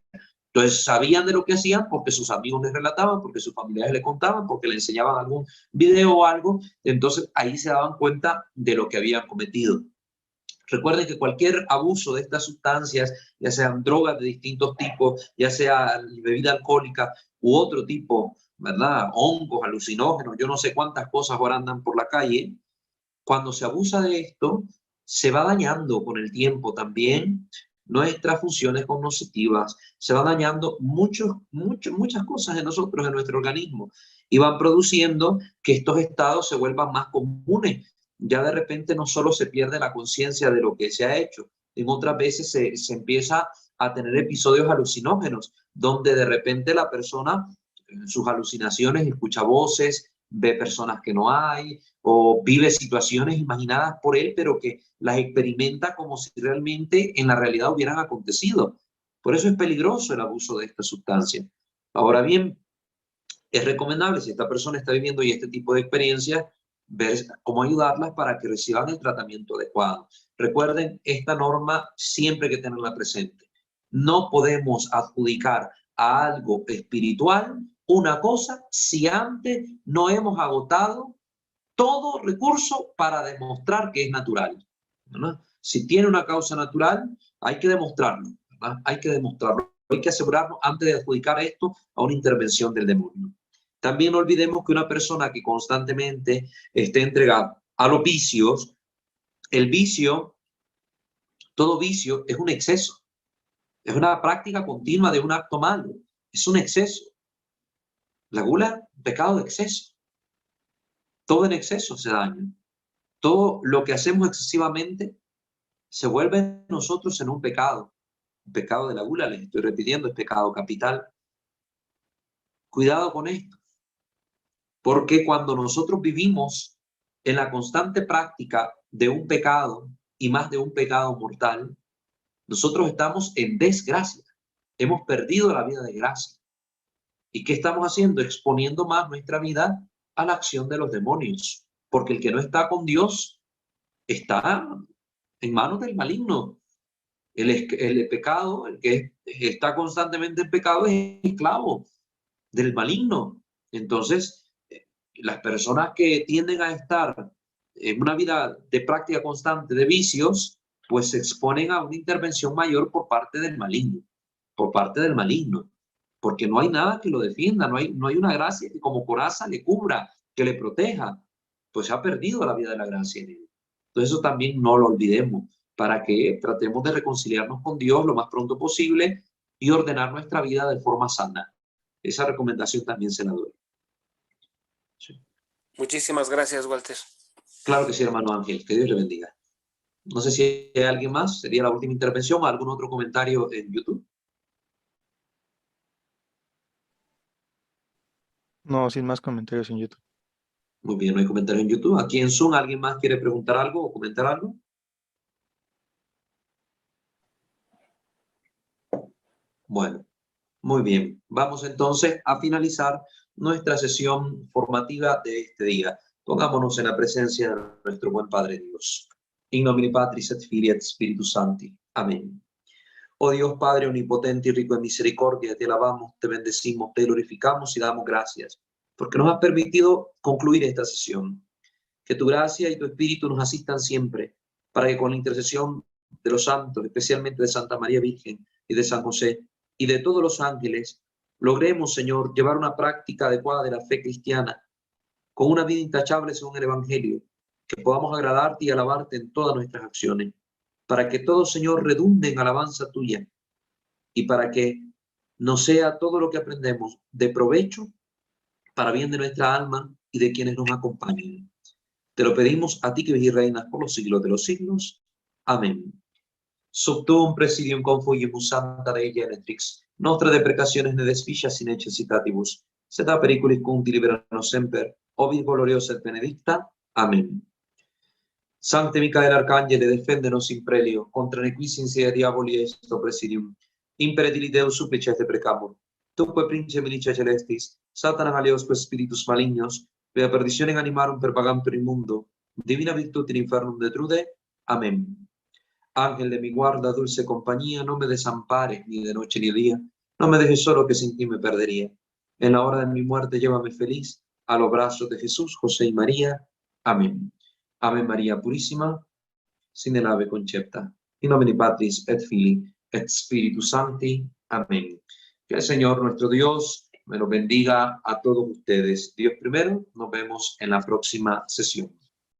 Speaker 1: Entonces sabían de lo que hacían porque sus amigos les relataban, porque sus familiares les contaban, porque le enseñaban algún video o algo. Entonces ahí se daban cuenta de lo que habían cometido. Recuerden que cualquier abuso de estas sustancias, ya sean drogas de distintos tipos, ya sea bebida alcohólica u otro tipo, ¿verdad? Hongos, alucinógenos, yo no sé cuántas cosas ahora andan por la calle. Cuando se abusa de esto, se va dañando con el tiempo también nuestras funciones cognitivas, se van dañando muchas cosas en nosotros, en nuestro organismo, y van produciendo que estos estados se vuelvan más comunes. Ya de repente no solo se pierde la conciencia de lo que se ha hecho, en otras veces se empieza a tener episodios alucinógenos, donde de repente la persona, en sus alucinaciones, escucha voces, ve personas que no hay, o vive situaciones imaginadas por él, pero que las experimenta como si realmente en la realidad hubieran acontecido. Por eso es peligroso el abuso de esta sustancia. Ahora bien, es recomendable, si esta persona está viviendo y este tipo de experiencias, ver cómo ayudarlas para que reciban el tratamiento adecuado. Recuerden, esta norma siempre hay que tenerla presente. No podemos adjudicar a algo espiritual una cosa si antes no hemos agotado todo recurso para demostrar que es natural, ¿verdad? Si tiene una causa natural, hay que demostrarlo, ¿verdad? Hay que demostrarlo. Hay que asegurarnos antes de adjudicar esto a una intervención del demonio. También no olvidemos que una persona que constantemente esté entregada a los vicios, el vicio, todo vicio es un exceso, es una práctica continua de un acto malo, es un exceso. La gula, pecado de exceso. Todo en exceso se daña. Todo lo que hacemos excesivamente se vuelve en nosotros en un pecado. El pecado de la gula, les estoy repitiendo, es pecado capital. Cuidado con esto, porque cuando nosotros vivimos en la constante práctica de un pecado y más de un pecado mortal, nosotros estamos en desgracia. Hemos perdido la vida de gracia. ¿Y qué estamos haciendo? Exponiendo más nuestra vida a la acción de los demonios. Porque el que no está con Dios está en manos del maligno. El pecado, el que está constantemente en pecado, es esclavo del maligno. Entonces, las personas que tienden a estar una vida de práctica constante de vicios, pues se exponen a una intervención mayor por parte del maligno, porque no hay nada que lo defienda, no hay una gracia que como coraza le cubra, que le proteja, pues se ha perdido la vida de la gracia en él. Entonces eso también no lo olvidemos, para que tratemos de reconciliarnos con Dios lo más pronto posible y ordenar nuestra vida de forma sana. Esa recomendación también se la doy. Sí.
Speaker 4: Muchísimas gracias, Walter.
Speaker 1: Claro que sí, hermano Ángel, que Dios le bendiga. No sé si hay alguien más, sería la última intervención, algún otro comentario en YouTube.
Speaker 2: No, sin más comentarios en YouTube.
Speaker 1: Muy bien, no hay comentarios en YouTube. Aquí en Zoom, ¿alguien más quiere preguntar algo o comentar algo? Bueno, muy bien. Vamos entonces a finalizar nuestra sesión formativa de este día. Pongámonos en la presencia de nuestro buen Padre Dios. In nomine Patris et Filii et Spiritus Sancti. Amén. Oh Dios Padre omnipotente y rico en misericordia, te alabamos, te bendecimos, te glorificamos y damos gracias, porque nos has permitido concluir esta sesión. Que tu gracia y tu Espíritu nos asistan siempre, para que con la intercesión de los santos, especialmente de Santa María Virgen y de San José y de todos los ángeles, logremos, Señor, llevar una práctica adecuada de la fe cristiana, con una vida intachable según el Evangelio, que podamos agradarte y alabarte en todas nuestras acciones, para que todo, Señor, redunde en alabanza tuya y para que nos sea todo lo que aprendemos de provecho para bien de nuestra alma y de quienes nos acompañan. Te lo pedimos a ti que vives y reinas por los siglos de los siglos. Amén. Sub tuum presidium confugimus Santa Dei Genetrix, nostra deprecationes ne desficias in necessitatibus, sed a periculis cunti liberanos semper, ovid gloriosa et benedicta. Amén. Sancte Micael Arcangele, defendenos in prelio, contra nequis insidia diaboli esto presidium. Imperetili Deus supplicete precamur. Tuque prince milicia celestis, Satana aliosque spiritus malignos, vea perdiciones animarum per pagantur immundo, divina virtud in infernum detrude. Amén. Ángel de mi guarda, dulce compañía, no me desampares ni de noche ni de día, no me dejes solo que sin ti me perdería. En la hora de mi muerte llévame feliz a los brazos de Jesús, José y María. Amén. Ave María Purísima, sin el ave concepta. In nomine Patris et Filii et Spiritus Sancti. Amén. Que el Señor nuestro Dios me lo bendiga a todos ustedes. Dios primero, nos vemos en la próxima sesión.